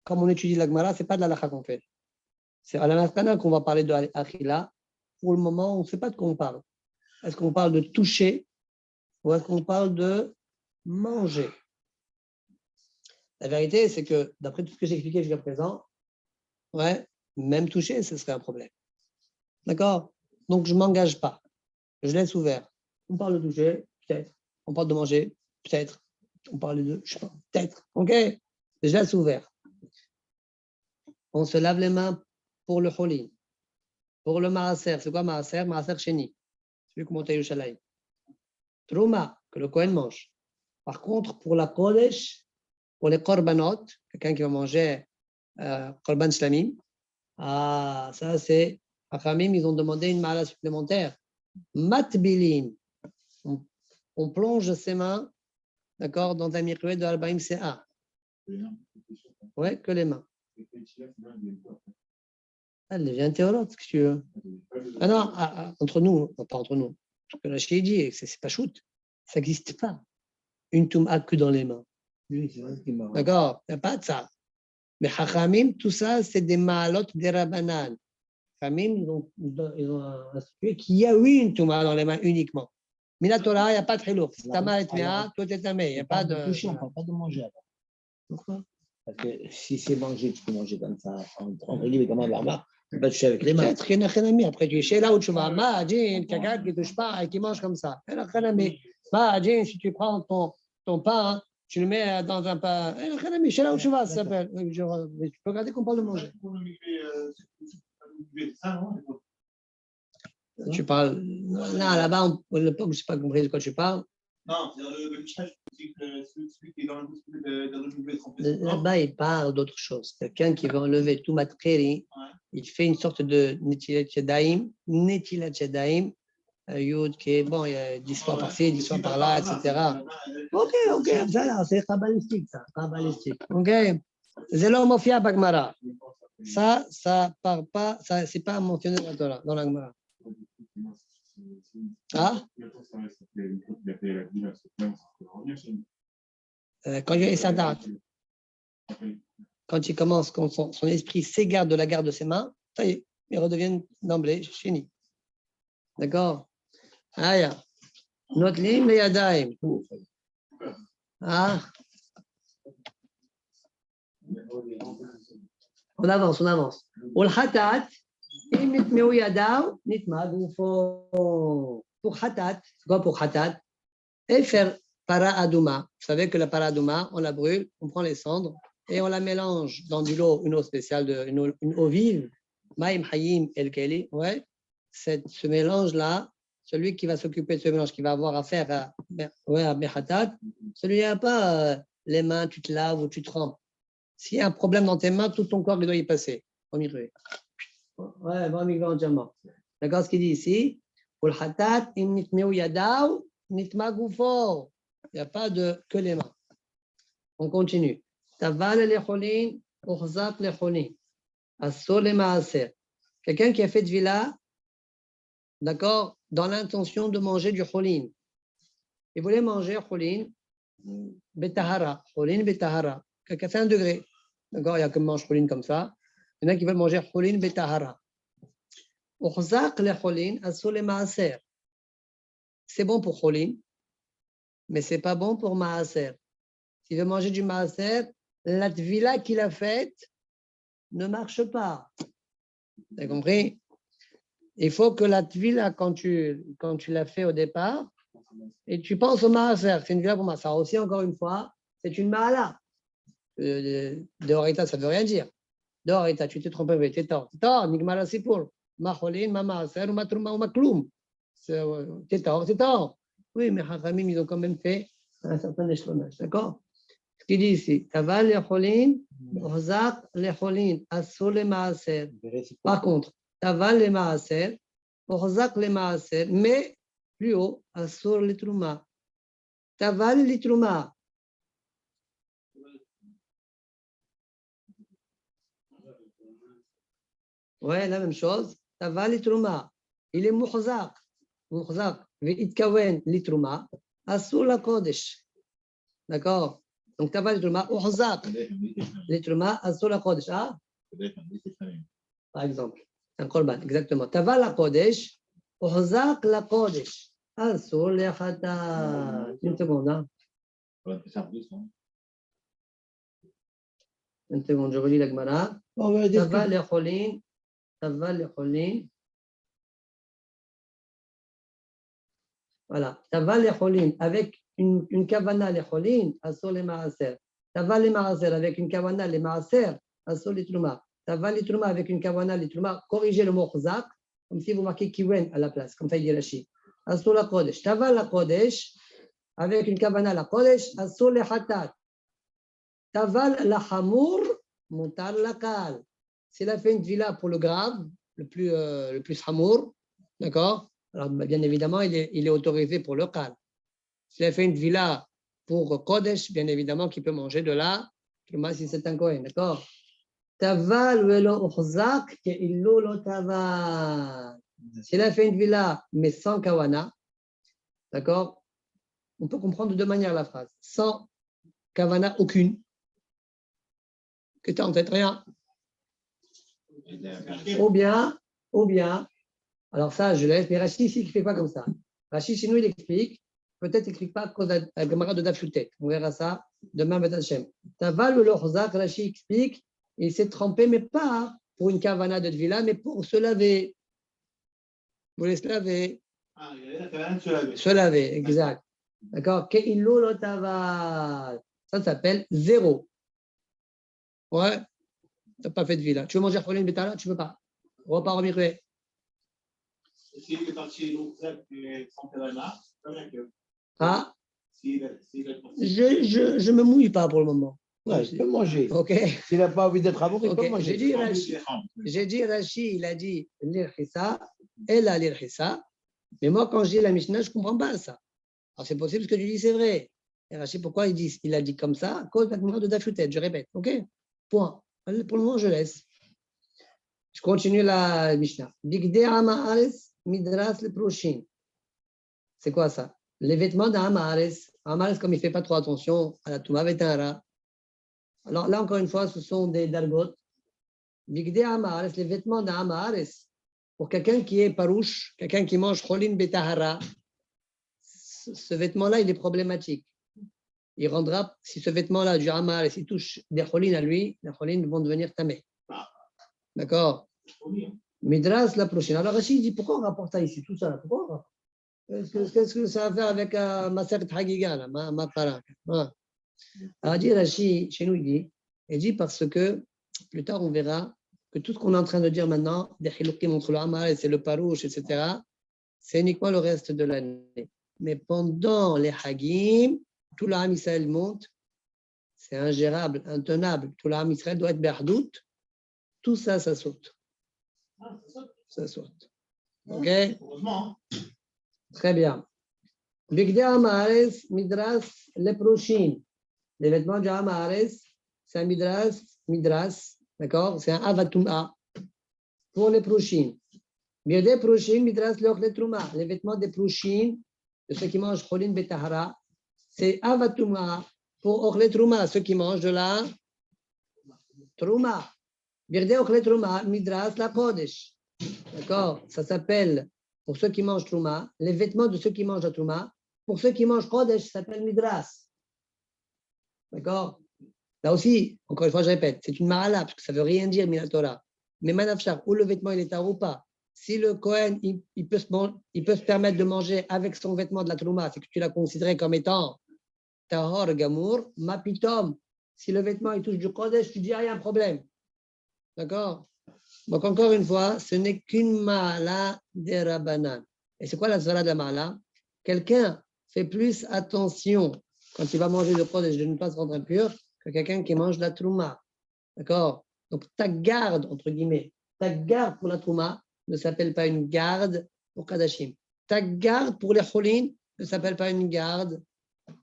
comme on étudie la Gemara, ce n'est pas de la halakha qu'on fait. C'est à la maskana qu'on va parler de l'achila. Pour le moment, on ne sait pas de quoi on parle. Est-ce qu'on parle de toucher ou est-ce qu'on parle de manger? La vérité, c'est que d'après tout ce que j'ai expliqué jusqu'à présent, ouais, même toucher, ce serait un problème. D'accord? Donc, je ne m'engage pas. Je laisse ouvert. On parle de toucher, peut-être. On parle de manger, peut-être. On parle de deux, je ne sais pas, peut-être. OK? Je laisse ouvert. On se lave les mains pour le cholim. Pour le maaser. C'est quoi maaser? Maaser chéni. Celui que monte à Yerushalayim. Trouma, que le Kohen mange. Par contre, pour la Kodesh, pour les korbanot, quelqu'un qui va manger Korban Shlamim. Ah, ça c'est. Achamim, ils ont demandé une mala supplémentaire. Matbilin. On plonge ses mains, d'accord, dans un mikveh de Albaïm CA. Ouais, que les mains. Elle devient théologue, si tu veux. Ah non, entre nous, pas entre nous. Ce que la Chié dit, c'est pas shoot. Ça n'existe pas. Une touma que dans les mains. D'accord, il n'y a pas de ça. Mais Chachamim, tout ça, c'est des ma'alot des Rabbanan. Chachamim, ils ont institué qu'il y a eu une touma dans les mains uniquement. Mina Torah, il n'y a pas de chilouf. Si ta main est tmea, toi tu es tamé. Il n'y a pas de toucher, on ne parle pas de manger. Pourquoi? Parce que si c'est manger, tu peux manger comme ça, entre guillemets, comme un barbare, tu ne peux pas toucher avec les mains. Peut-être qu'il y a un ami. Après, tu es chez là où tu vas. Imagine quelqu'un qui ne touche pas et qui mange comme ça. Imagine si tu prends ton pain, tu le mets dans un pain. Chez là où tu vas, ça s'appelle. Tu peux regarder qu'on parle de manger. Tu parles. Là, là-bas, je ne sais pas compris de quoi tu parles. Non, le Mishnah, celui qui est dans le bouche de tremper. Là-bas, il parle d'autre chose. Quelqu'un qui veut enlever tout matkeri, il fait une sorte de netilat yadayim, yud, qui est bon, il y a 10 fois par-ci, 10 fois par-là, etc. Ok, ça, c'est kabbalistique, ça, kabbalistique. Ok, Zelo Mofia Bagmara. Ça part pas, ça, c'est pas mentionné dans la Torah, dans la Gemara. Ah? Quand il y a sa date, quand il commence, quand son esprit s'égare de la garde de ses mains, ça y est, ils redeviennent d'emblée chénis. D'accord? Ah, notre ligne, les yadaim. Ah? On avance, on avance. والحتات إن نتموا يداو نتما غوفو. Pour hatat, c'est quoi pour hatat? Et faire para adouma. Vous savez que la para adouma, on la brûle, on prend les cendres et on la mélange dans du lot, une eau spéciale, une eau vive, maïm hayim el keli. Ouais, ce mélange-là, celui qui va s'occuper de ce mélange, qui va avoir affaire à Behatat, celui qui n'a pas les mains, tu te laves ou tu trempes. S'il y a un problème dans tes mains, tout ton corps doit y passer. Ouais, va migrer entièrement. D'accord, ce qu'il dit ici, pour le hatat, il n'y a pas que les mains. On continue. Taval les cholin, urzak les cholin. Assur les maaser. Quelqu'un qui a fait de villa, d'accord, dans l'intention de manger du cholin. Il voulait manger cholin betahara. Cholin betahara. Quelqu'un fait 1 degré. D'accord, il y a que mange cholin comme ça. Il y en a qui veulent manger cholin betahara. Urzak les cholin, assur les maaser. C'est bon pour cholin, mais ce n'est pas bon pour maaser. S'il veut manger du maaser, la tvila qu'il a faite ne marche pas. Vous avez compris? Il faut que la tvila, quand tu l'as fait au départ, et tu penses au maaser, c'est une vila pour maaser. Aussi, encore une fois, c'est une maala. Deorita, ça ne veut rien dire. Deorita, tu t'es trompé, tu es tort. Nigmara sipur. Ma cholin, ma maaser, ou ma trouma, ou ma kloum. C'est tort. Oui, mais Chachamim, ils ont quand même fait un certain échelonnage. D'accord? Ce qu'il dit ici, Taval les cholin, Ozak les cholin, Assur les maaser. Par contre, Taval les maaser, Ozak les maaser, mais plus haut, Assur les trouma. Taval les trouma. Ouais, la même chose. Taval les trouma. Il est muhzak. Muhzak. Ve'itkawen les trouma. Assur la kodesh. D'accord? Donc, Taval Litruma, Uhzak, Litruma, Assur la Kodesh. Ah? Par exemple, un Korban, exactement. Taval la Kodesh, Uhzak la Kodesh, Assur le Khatat. Une seconde, hein? Une seconde, je relis la Gemara. Taval le Cholin, Taval le Cholin. Voilà, Taval le Cholin avec une kavana les cholin, assur les maaser. Taval les maaser avec une kavana les maaser, assur les trouma. Taval les trouma avec une kavana les trouma. Corrigez le mot chazak, comme si vous marquez kiwen à la place, comme ça il dit Rashi. Assur la kodesh. Taval la kodesh avec une kavana la kodesh, assur les hatat. Taval la hamour, montar la kal. S'il a fait une villa pour le grave, le plus hamour, d'accord? Alors bien évidemment, il est autorisé pour le kal. S'il a fait une villa pour Kodesh, bien évidemment qu'il peut manger de là, si c'est un Kohen, d'accord? Taval velo uchzak ke'illu lo taval. S'il a fait une villa, mais sans kawana, d'accord? On peut comprendre de 2 manières la phrase. Sans kawana aucune. Que tu as en tête rien. Ou bien, alors ça, je laisse, mais Rashi ici, il ne fait pas comme ça. Rashi, chez nous, il explique. Peut-être il n'explique pas à cause de la Gemara de Dafshutet. On verra ça demain, Beth Hashem. Taval le Lochzak, Rashi explique, il s'est trempé, mais pas pour une kavana de villa, mais pour se laver. Vous voulez se laver? Ah, il y a la se laver. Se laver, exact. D'accord? Ke'illo lo taval. Ça s'appelle 0. Ouais. Tu n'as pas fait de villa. Tu veux manger Cholin Betala? Tu ne peux pas. Repas au micro. S'il est parti sans kavana, c'est pas bien que. Ah, je ne me mouille pas pour le moment. Ouais, il peut manger. Ok. S'il n'a pas envie d'être amour, il peut manger. J'ai dit Rashi, il a dit l'irhissa, elle a l'irhissa. Mais moi, quand je dis la Mishnah, je ne comprends pas ça. Alors c'est possible ce que tu dis, c'est vrai. Et Rashi, pourquoi il a dit comme ça? À cause de la couleur de Dafshutet, je répète. Ok? Point. Pour le moment, je laisse. Je continue la Mishnah. Bigde Amaares, Midras le Proshin. C'est quoi ça? Les vêtements d'Amares. Amares, comme il ne fait pas trop attention à la Touma Vetara. Alors là, encore une fois, ce sont des dargot. Bigde Amares, les vêtements d'Amares. Pour quelqu'un qui est parouche, quelqu'un qui mange Cholin Betahara, ce vêtement-là, il est problématique. il rendra, si ce vêtement-là du Hamal, s'il touche des cholines à lui, les cholines vont devenir tamés. D'accord? Midras la prochaine. Alors Rachid dit, pourquoi on rapporte ça ici, tout ça? Pourquoi on rapporte? Qu'est-ce que ça a à faire avec Maseret Hagiga, là, ma para? Voilà. Alors dit Rachid, chez nous, il dit parce que plus tard on verra que tout ce qu'on est en train de dire maintenant, des chiloukim entre le Hamal, c'est le Parouche, etc., c'est uniquement le reste de l'année. Mais pendant les Hagim, tout l'Am Israël monte, c'est ingérable, intenable. Tout l'Am Israël doit être berdout. Tout ça, ça saute. Ça saute. OK? Heureusement. Très bien. Bigdei Haaretz, Midras, Leprochim. Les vêtements du Haaretz, c'est un Midras, d'accord? C'est un Avatum'a pour les Prochim. Bigdei Prochim, Midras, Leochle Trouma. Les vêtements des Prochim, de ceux qui mangent Cholin Betahara, c'est Avatum'a pour Ochle Trouma, ceux qui mangent de la Trouma. Bigdei Ochle Trouma, Midras, la Kodesh. D'accord? Ça s'appelle, pour ceux qui mangent Trouma, les vêtements de ceux qui mangent la Trouma. Pour ceux qui mangent Kodesh, ça s'appelle Midras. D'accord? Là aussi, encore une fois, je répète, c'est une ma'ala, parce que ça ne veut rien dire, Minatora. Mais Manafchar, où le vêtement il est tard ou pas, si le Kohen, il peut se permettre de manger avec son vêtement de la Trouma, c'est que tu l'as considéré comme étant Tahor Gamour, Mapitom. Si le vêtement il touche du Kodesh, tu dis, ah, il y a un problème. D'accord? Donc, encore une fois, ce n'est qu'une ma'ala des Rabbanan. Et c'est quoi la svara de la ma'ala? Quelqu'un fait plus attention quand il va manger le Kodesh de ne pas se rendre impur que quelqu'un qui mange la Trouma. D'accord? Donc, ta garde, entre guillemets, ta garde pour la Trouma ne s'appelle pas une garde pour Kadashim. Ta garde pour les Cholin ne s'appelle pas une garde,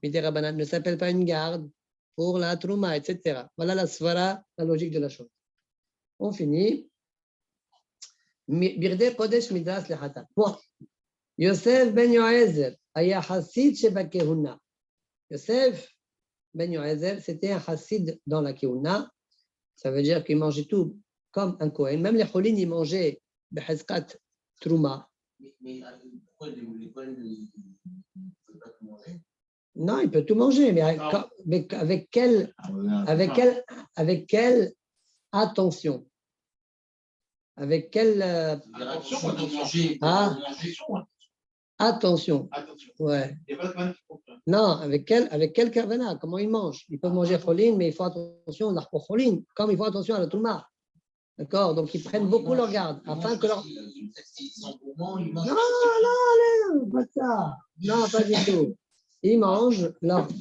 mais des Rabbanan ne s'appelle pas une garde pour la Trouma, etc. Voilà la svara, la logique de la chose. On finit. Birdei Kodesh Midras Lechatat. Bon. Yosef ben Yoezer, aya Hassid sheba Kehuna. Yosef ben Yoezer, c'était un Hassid dans la Kehuna. Ça veut dire qu'il mangeait tout comme un Kohen. Même les Cholin, ils mangeaient Behezkat Trouma. Mais pourquoi les Kohen ne peuvent pas tout manger? Non, il peut tout manger, mais avec quelle attention? Avec quelle Attention quand on mangeait. attention. Ouais. Il n'y a pas de problème qui comprend. Non, avec quel kavana? Comment ils mangent? Ils peuvent manger cholin, mais il faut attention à pour cholin, comme il faut attention à la touma. D'accord? Donc ils prennent beaucoup leur garde afin que leur. Non, pas ça. Non, pas du tout. Ils mangent leurs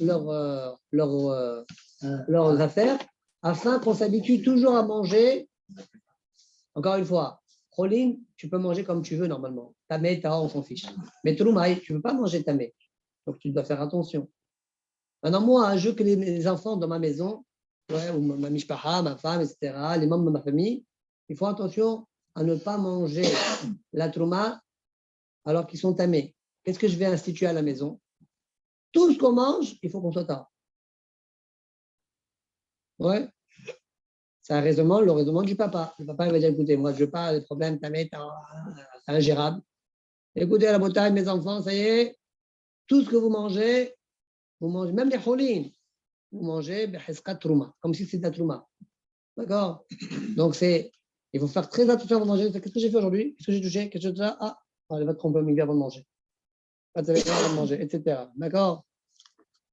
affaires afin qu'on s'habitue toujours à manger. Encore une fois, cholin, tu peux manger comme tu veux normalement. Tamé, taha, on s'en fiche. Mais troumaï, tu ne peux pas manger tamé. Donc tu dois faire attention. Maintenant, moi, un jeu que les enfants dans ma maison, ouais, ou ma mishpaha, ma femme, etc., les membres de ma famille, il faut attention à ne pas manger la trouma alors qu'ils sont tamés. Qu'est-ce que je vais instituer à la maison? Tout ce qu'on mange, il faut qu'on soit tard. Ouais. C'est un raisonnement, le raisonnement du papa. Le papa il va dire, écoutez, moi je veux pas les problèmes, tamé, c'est ingérable. Écoutez, à la montagne, mes enfants, ça y est, tout ce que vous mangez, même les cholines, vous mangez beheskat trouma, comme si c'était la trouma. D'accord? Donc il faut faire très attention avant de manger. Qu'est-ce que j'ai fait aujourd'hui? Qu'est-ce que j'ai touché? Qu'est-ce que j'ai fait? Ah, allez, va te tromper au milieu avant de manger. Pas de avant de manger, etc. D'accord?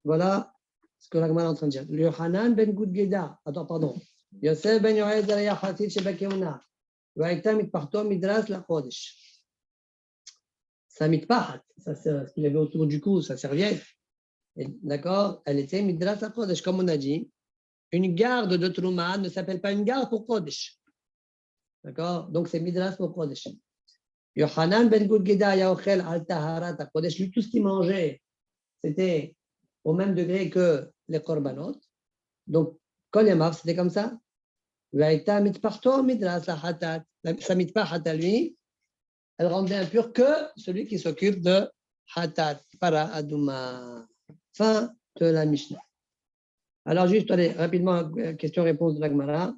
Voilà ce que l'Agma est en train de dire. Le Hanan ben Gudgeda, attends, pardon. Yosef ben Yoed Zalaya Khatif Shebakeuna. Vaïta mitparto midras la Kodesh. Sa mitpahat, ça c'est ce qu'il avait autour du cou, sa serviette. D'accord? Elle était midras la Kodesh, comme on a dit. Une garde de Trouma ne s'appelle pas une garde pour Kodesh. D'accord? Donc c'est midras pour Kodesh. Yohanan ben Gudgeda Yaochel al Taharat Kodesh. Lui, tout ce qu'il mangeait, c'était au même degré que les korbanot. Donc, Kol Yamav, c'était comme ça. Vaïta mitparto midras la hatat. Sa mitpahat à lui, elle rendait impur que celui qui s'occupe de hatat, para aduma. Fin de la Mishnah. Alors, juste, allez, rapidement, question-réponse de la Gemara.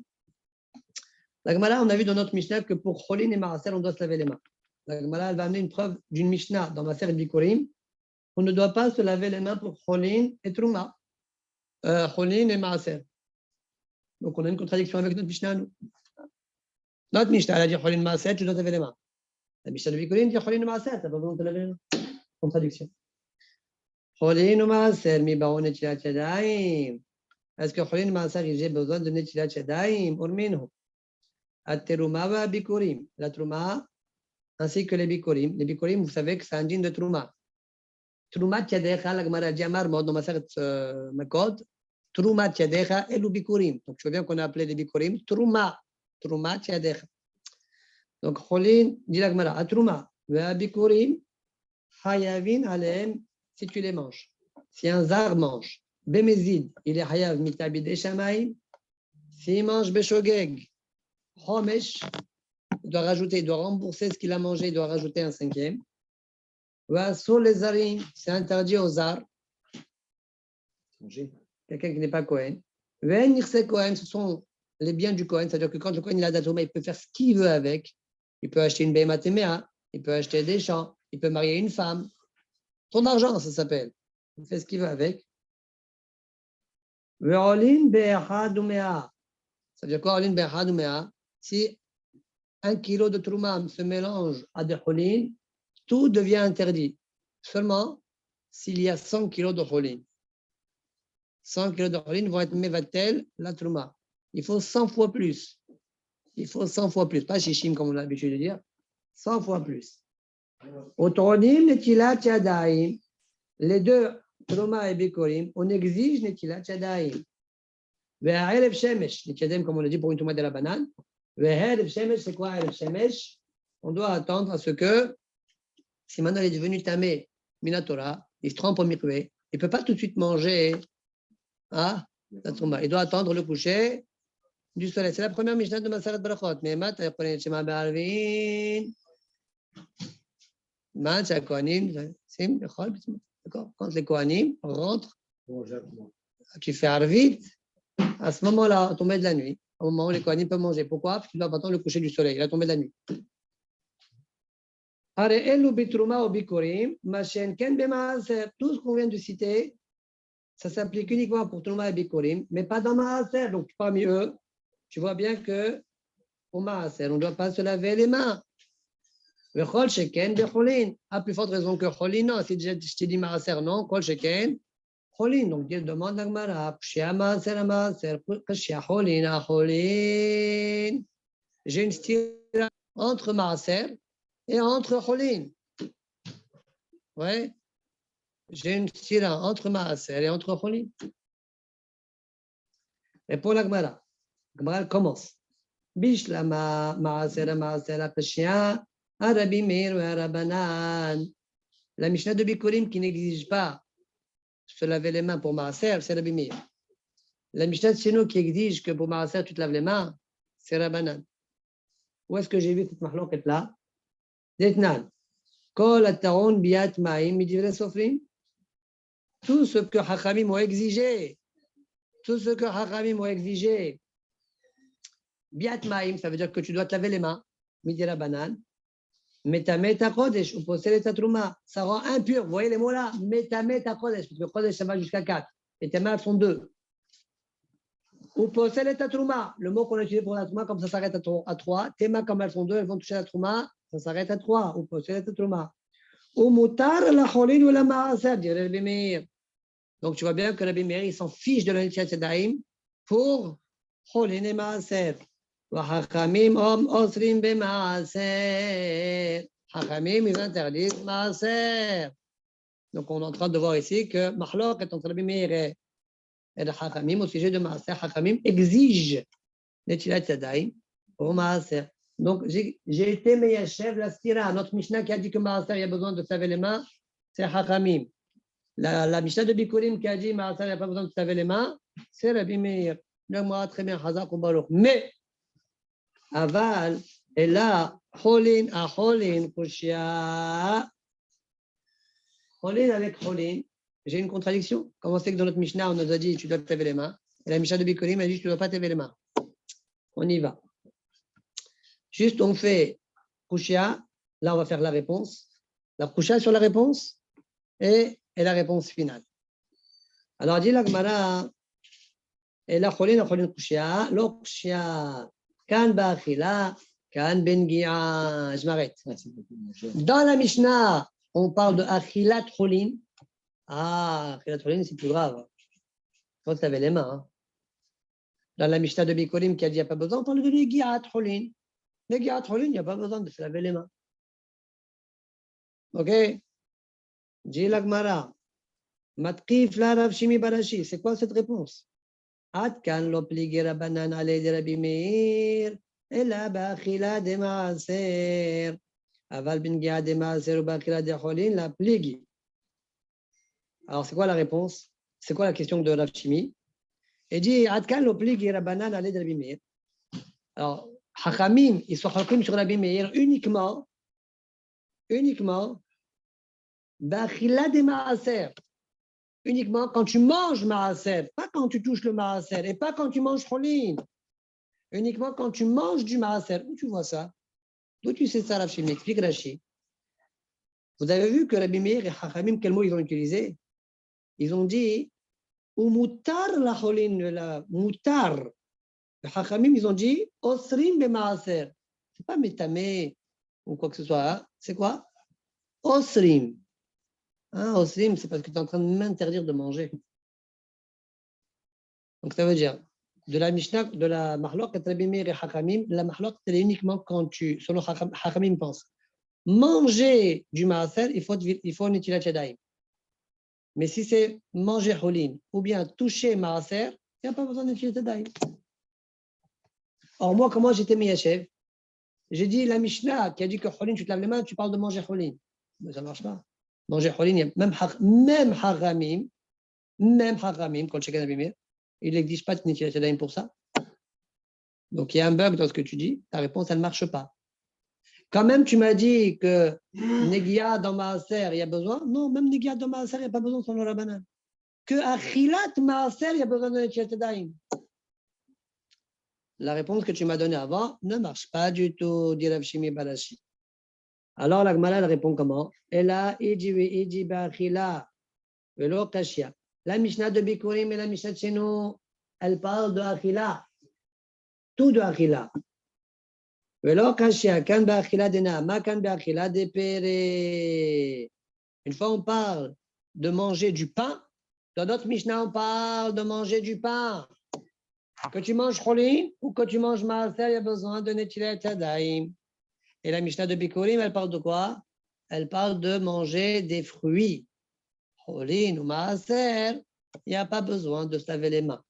La Gemara, on a vu dans notre Mishnah que pour Cholin et Marasel, on doit se laver les mains. La Gemara, elle va amener une preuve d'une Mishnah dans Maser Bikurim. On ne doit pas se laver les mains pour Cholin et Trouma. Cholin et Maaser. Donc, on a une contradiction avec notre Mishnah, nous. Notre Mishnah, elle a dit Cholin Maaser, tu dois te laver les mains. La Mishnah de Bikurim dit Cholin Maaser, tu n'as pas besoin de te laver les mains. Contradiction. Cholin Maaser, mi baon netilat yadayim. Est-ce que Cholin Maaser, j'ai besoin de netilat yadayim? Urminhu. At-teruma va Bikurim. La Trouma, ainsi que les Bikurim. Les Bikurim, vous savez que c'est un dîne de Trouma. Trouma Tiadecha, la Gemara dit Amar, dans ma sert Makod. Trouma Tiadecha et le Bikurim. Donc, je veux bien qu'on a appelé les Bikurim Trouma. Trouma Tiadecha. Donc, Cholin, dit la Gemara, Trouma, va Bikurim, Hayavin Alem, si tu les manges. Si un zar mange, Bemezid, il est Hayav Mitabid et Shamaïm. S'il mange Beshogeg, Homesh, il doit rajouter, il doit rembourser ce qu'il a mangé, il doit rajouter un cinquième. Sur les zarim, c'est interdit aux zar. Quelqu'un qui n'est pas Kohen. Kohen, ce sont les biens du Kohen, c'est-à-dire que quand le Kohen il a d'Atouma, il peut faire ce qu'il veut avec. Il peut acheter une Behema Temea, il peut acheter des champs, il peut marier une femme. Son argent, ça s'appelle. Il fait ce qu'il veut avec. Ça veut dire quoi, Olin Be'achad? Si 1 kilo de Trouma se mélange à des Cholin, tout devient interdit. Seulement s'il y a 100 kilos de Cholin. 100 kilos de Cholin vont être Mevatel, la Trouma. Il faut 100 fois plus. Il faut 100 fois plus. Pas Shishim comme on a l'habitude de dire. 100 fois plus. Autoronim, Netilat Yadayim. Les deux, Trouma et Bikorim, on exige Netilat Yadayim. Ve'arev Shemesh. Netiladem, comme on l'a dit pour une Trouma de la banane. Ve'arev Shemesh, c'est quoi Arev Shemesh? On doit attendre à ce que, si maintenant il est devenu tamé, Minatora, il se trempe au mikvé, il ne peut pas tout de suite manger la trouma. Il doit attendre le coucher du soleil. C'est la première Mishnah de Maseret Brachot. Mais maintenant, il connaît Shema Be'arvin. Maintenant, Kohanim, d'accord? Quand les Kohanim rentrent, tu fais Arvit, à ce moment-là, tombé de la nuit, au moment où les Kohanim peuvent manger. Pourquoi? Parce que tu dois attendre le coucher du soleil. Il a tombé de la nuit. Tout ce qu'on vient de citer, ça s'applique uniquement pour Trouma et Bikurim, mais pas dans Maaser. Donc, parmi eux, tu vois bien que pour Maaser, on ne doit pas se laver les mains. Kol Sheken Becholin. À plus forte raison que Cholin, non. Si je t'ai dit Maaser, non. Kol Sheken, Cholin. Donc, Dieu demande à Gmara, Pshia Maaser à Maaser, Pshia Cholin à Cholin. J'ai une stira entre Maaser et entre Cholin. Ouais. J'ai une stira entre Maaser et entre Cholin. Et pour la Gemara, elle commence. Bishlama Maaser Maaser Peshia Arabi Meir ou Arabanan. La Mishnah de Bikurim qui n'exige pas se laver les mains pour Maaser, c'est Rabbi Meir. La Mishnah de chez nous qui exige que pour Maaser tu te laves les mains, c'est Rabanan. Où est-ce que j'ai vu cette mahloket là? Detnan. Kol ataron biat ma'im midivre sofrim. Tout ce que Hachamim ont exigé, biat ma'im, ça veut dire que tu dois te laver les mains, midira banane. Metameta kodesh, ou possède ta trouma, ça rend impur. Vous voyez les mots là? Metameta kodesh, parce que kodesh ça va jusqu'à 4, et tes mains font 2. Ou possède ta trouma, le mot qu'on a utilisé pour la trouma, comme ça s'arrête à 3, tes mains comme elles font 2, elles vont toucher la trouma, ça s'arrête à 3, ou possède ta trouma. Ou mutar la cholin ou la maaser, dirait Rabbi Meir. Donc tu vois bien que Rabbi Meir, il s'en fiche de la netilat yadayim pour cholin et maaser. Hachamim osrim be maaser. Hachamim, ils interdisent maaser. Donc on est en train de voir ici que Mahlok est entre Rabbi Meir et le Hachamim au sujet de maaser. Hachamim exige netilat yadayim pour maaser. Donc, j'ai été meyachev la stira. Notre Mishnah qui a dit que Maaser, il y a besoin de se laver les mains, c'est Hachamim. La Mishnah de Bikurim qui a dit Maaser, il n'y a pas besoin de se laver les mains, c'est Rabbi Meir. Moi, très bien, Hazak ou Baruch. Mais, Aval, et là, Cholin à Cholin, Kushia. Cholin avec Cholin, j'ai une contradiction. Comment c'est que dans notre Mishnah, on nous a dit tu dois te laver les mains, et la Mishnah de Bikurim a dit tu ne dois pas te laver les mains. On y va. Juste, on fait Kushia, là on va faire la réponse, la Kushia sur la réponse et la réponse finale. Alors, dit la Gemara, Et la cholin kushia, lo kushia. Kan ba'achila, kan bengia. Je m'arrête. Dans la Mishnah, on parle de achilat cholin. Ah, achilat cholin, c'est plus grave. Quand tu avais les mains. Hein. Dans la Mishnah de Bikorim qui a dit qu'il n'y a pas besoin, on parle de negiat cholin. Negiat cholin, il n'y a pas besoin de se laver les mains. Ok? Dit la Gemara. Matkif la Rav Shimi Barashi. C'est quoi cette réponse? Ad kan lo pligi rabanan ale de Rabbi Meir. Ela ba'achila de ma'aser. Aval bin gia de ma'aser ou ba'achila de cholin la pligi. Alors, c'est quoi la réponse? C'est quoi la question de Rav Shimi? Il dit Ad kan lo pligi rabanan ale de Rabbi Meir. Alors, Hachamim, ils sont hakim sur Rabbi Meir uniquement ba'achila de ma'aser. Uniquement quand tu manges maaser, pas quand tu touches le maaser et pas quand tu manges cholin. Uniquement quand tu manges du maaser. Où tu vois ça? D'où tu sais ça, Rav Shimi? Explique Rashi. Vous avez vu que Rabbi Meir et Hachamim, quel mot ils ont utilisé? Ils ont dit ou mutar la cholin, la mutar. Les Hachamim, ils ont dit osrim be maaser. C'est pas métamé ou quoi que ce soit. Hein? C'est quoi? Osrim. Hein, osrim, c'est parce que tu es en train de m'interdire de manger. Donc ça veut dire, de la Mishnah, de la Mahlok, Rabbi Meir et Hachamim, la Mahlok, c'est uniquement quand tu, selon Hachamim pense, manger du maaser, il faut netilat yadayim. Mais si c'est manger cholin ou bien toucher maaser, il n'y a pas besoin de netilat yadayim. Or moi, comment j'étais Miyachev? J'ai dit la Mishnah qui a dit que cholin, tu te laves les mains, tu parles de manger cholin. Mais ça ne marche pas. Manger cholin, même Hachamim, quand chacun Rabbi Meir, il n'exige pas de netilat yadayim pour ça. Donc il y a un bug dans ce que tu dis, ta réponse, elle ne marche pas. Quand même, tu m'as dit que Negia dans Maaser, il y a besoin. Non, même Negia dans Maaser, il n'y a pas besoin selon la banane. Que Achilat Maaser, il y a besoin de netilat yadayim. La réponse que tu m'as donnée avant ne marche pas du tout, dit Rav Shimi Barashi. Alors la Gemara, elle répond comment? Ela iji ba'achila velo kashia. La Mishnah de Bikurim et la Mishnah de chez nous, elle parle de Achila. Tout de Achila. Velo kashia, kan ba'achila dena, ma kan ba'achila de pere. Une fois, on parle de manger du pain. Dans d'autres Mishnah, on parle de manger du pain. Que tu manges cholin ou que tu manges maaser, il y a besoin de netilat yadayim. Et la Mishnah de Bikurim, elle parle de quoi? Elle parle de manger des fruits. Cholin ou maaser, il n'y a pas besoin de se laver les mains.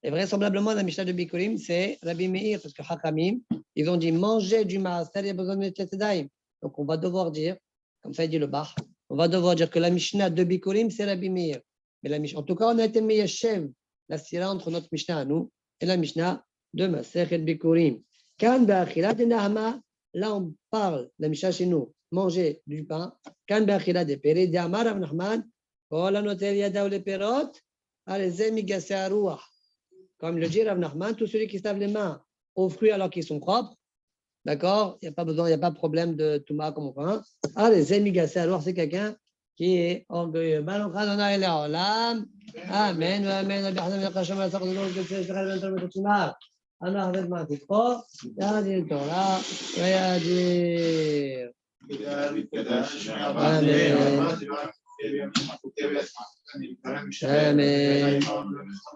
Et vraisemblablement, la Mishnah de Bikurim, c'est Rabbi Meir, parce que Hachamim, ils ont dit manger du maaser, il y a besoin de netilat yadayim. Donc on va devoir dire, comme ça dit le Bach, on va devoir dire que la Mishnah de Bikurim, c'est Rabbi Meir. Mais la Mishnah, en tout cas, on a été Meyashev, la sira entre notre Mishnah à nous et la Mishnah de Masechet Bikurim. Kan ba'achila de Nahama, là on parle, la Mishnah chez nous, manger du pain. Kan ba'achila de pere, de Amar Rav Nachman, kol hanotel yadav leperot, alezeh migaseh haruach. Comme le dit Rav Nachman, tous ceux qui se lavent les mains aux fruits alors qu'ils sont propres, d'accord, il n'y a pas besoin, il n'y a pas de problème de touma comme on fait. Alezeh migaseh haruach, c'est quelqu'un qui est orgueilleux. Baruch Adonai le'olam. Amen. Amen. אנחנו נתמעט פה, יעדיר תורה ויעדיר. אמן.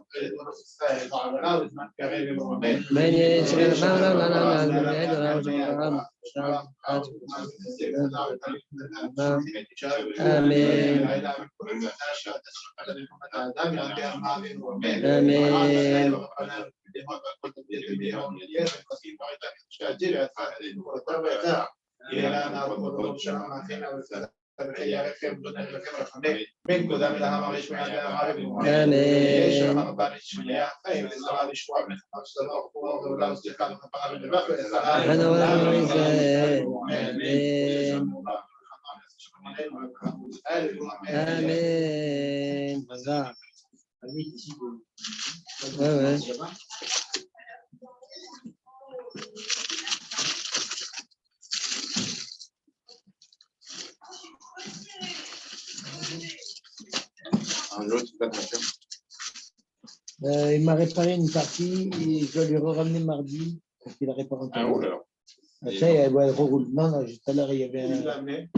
Il m'a réparé une partie et je dois lui ramener mardi parce qu'il a réparé un Ah, oh là là. Après, elle reroule. Non, juste tout à l'heure, il y avait Tu l'as un. amené?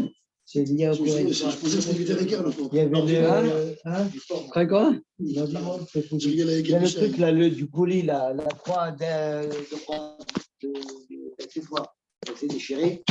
C'est lié au curé. Je pensais que c'était avec elle. Il y avait le. Hein? Après quoi? Non, dis-moi, c'est fou. Je rigole avec Il y a elle. le truc là, du colis, là, la croix de croix. C'est déchiré.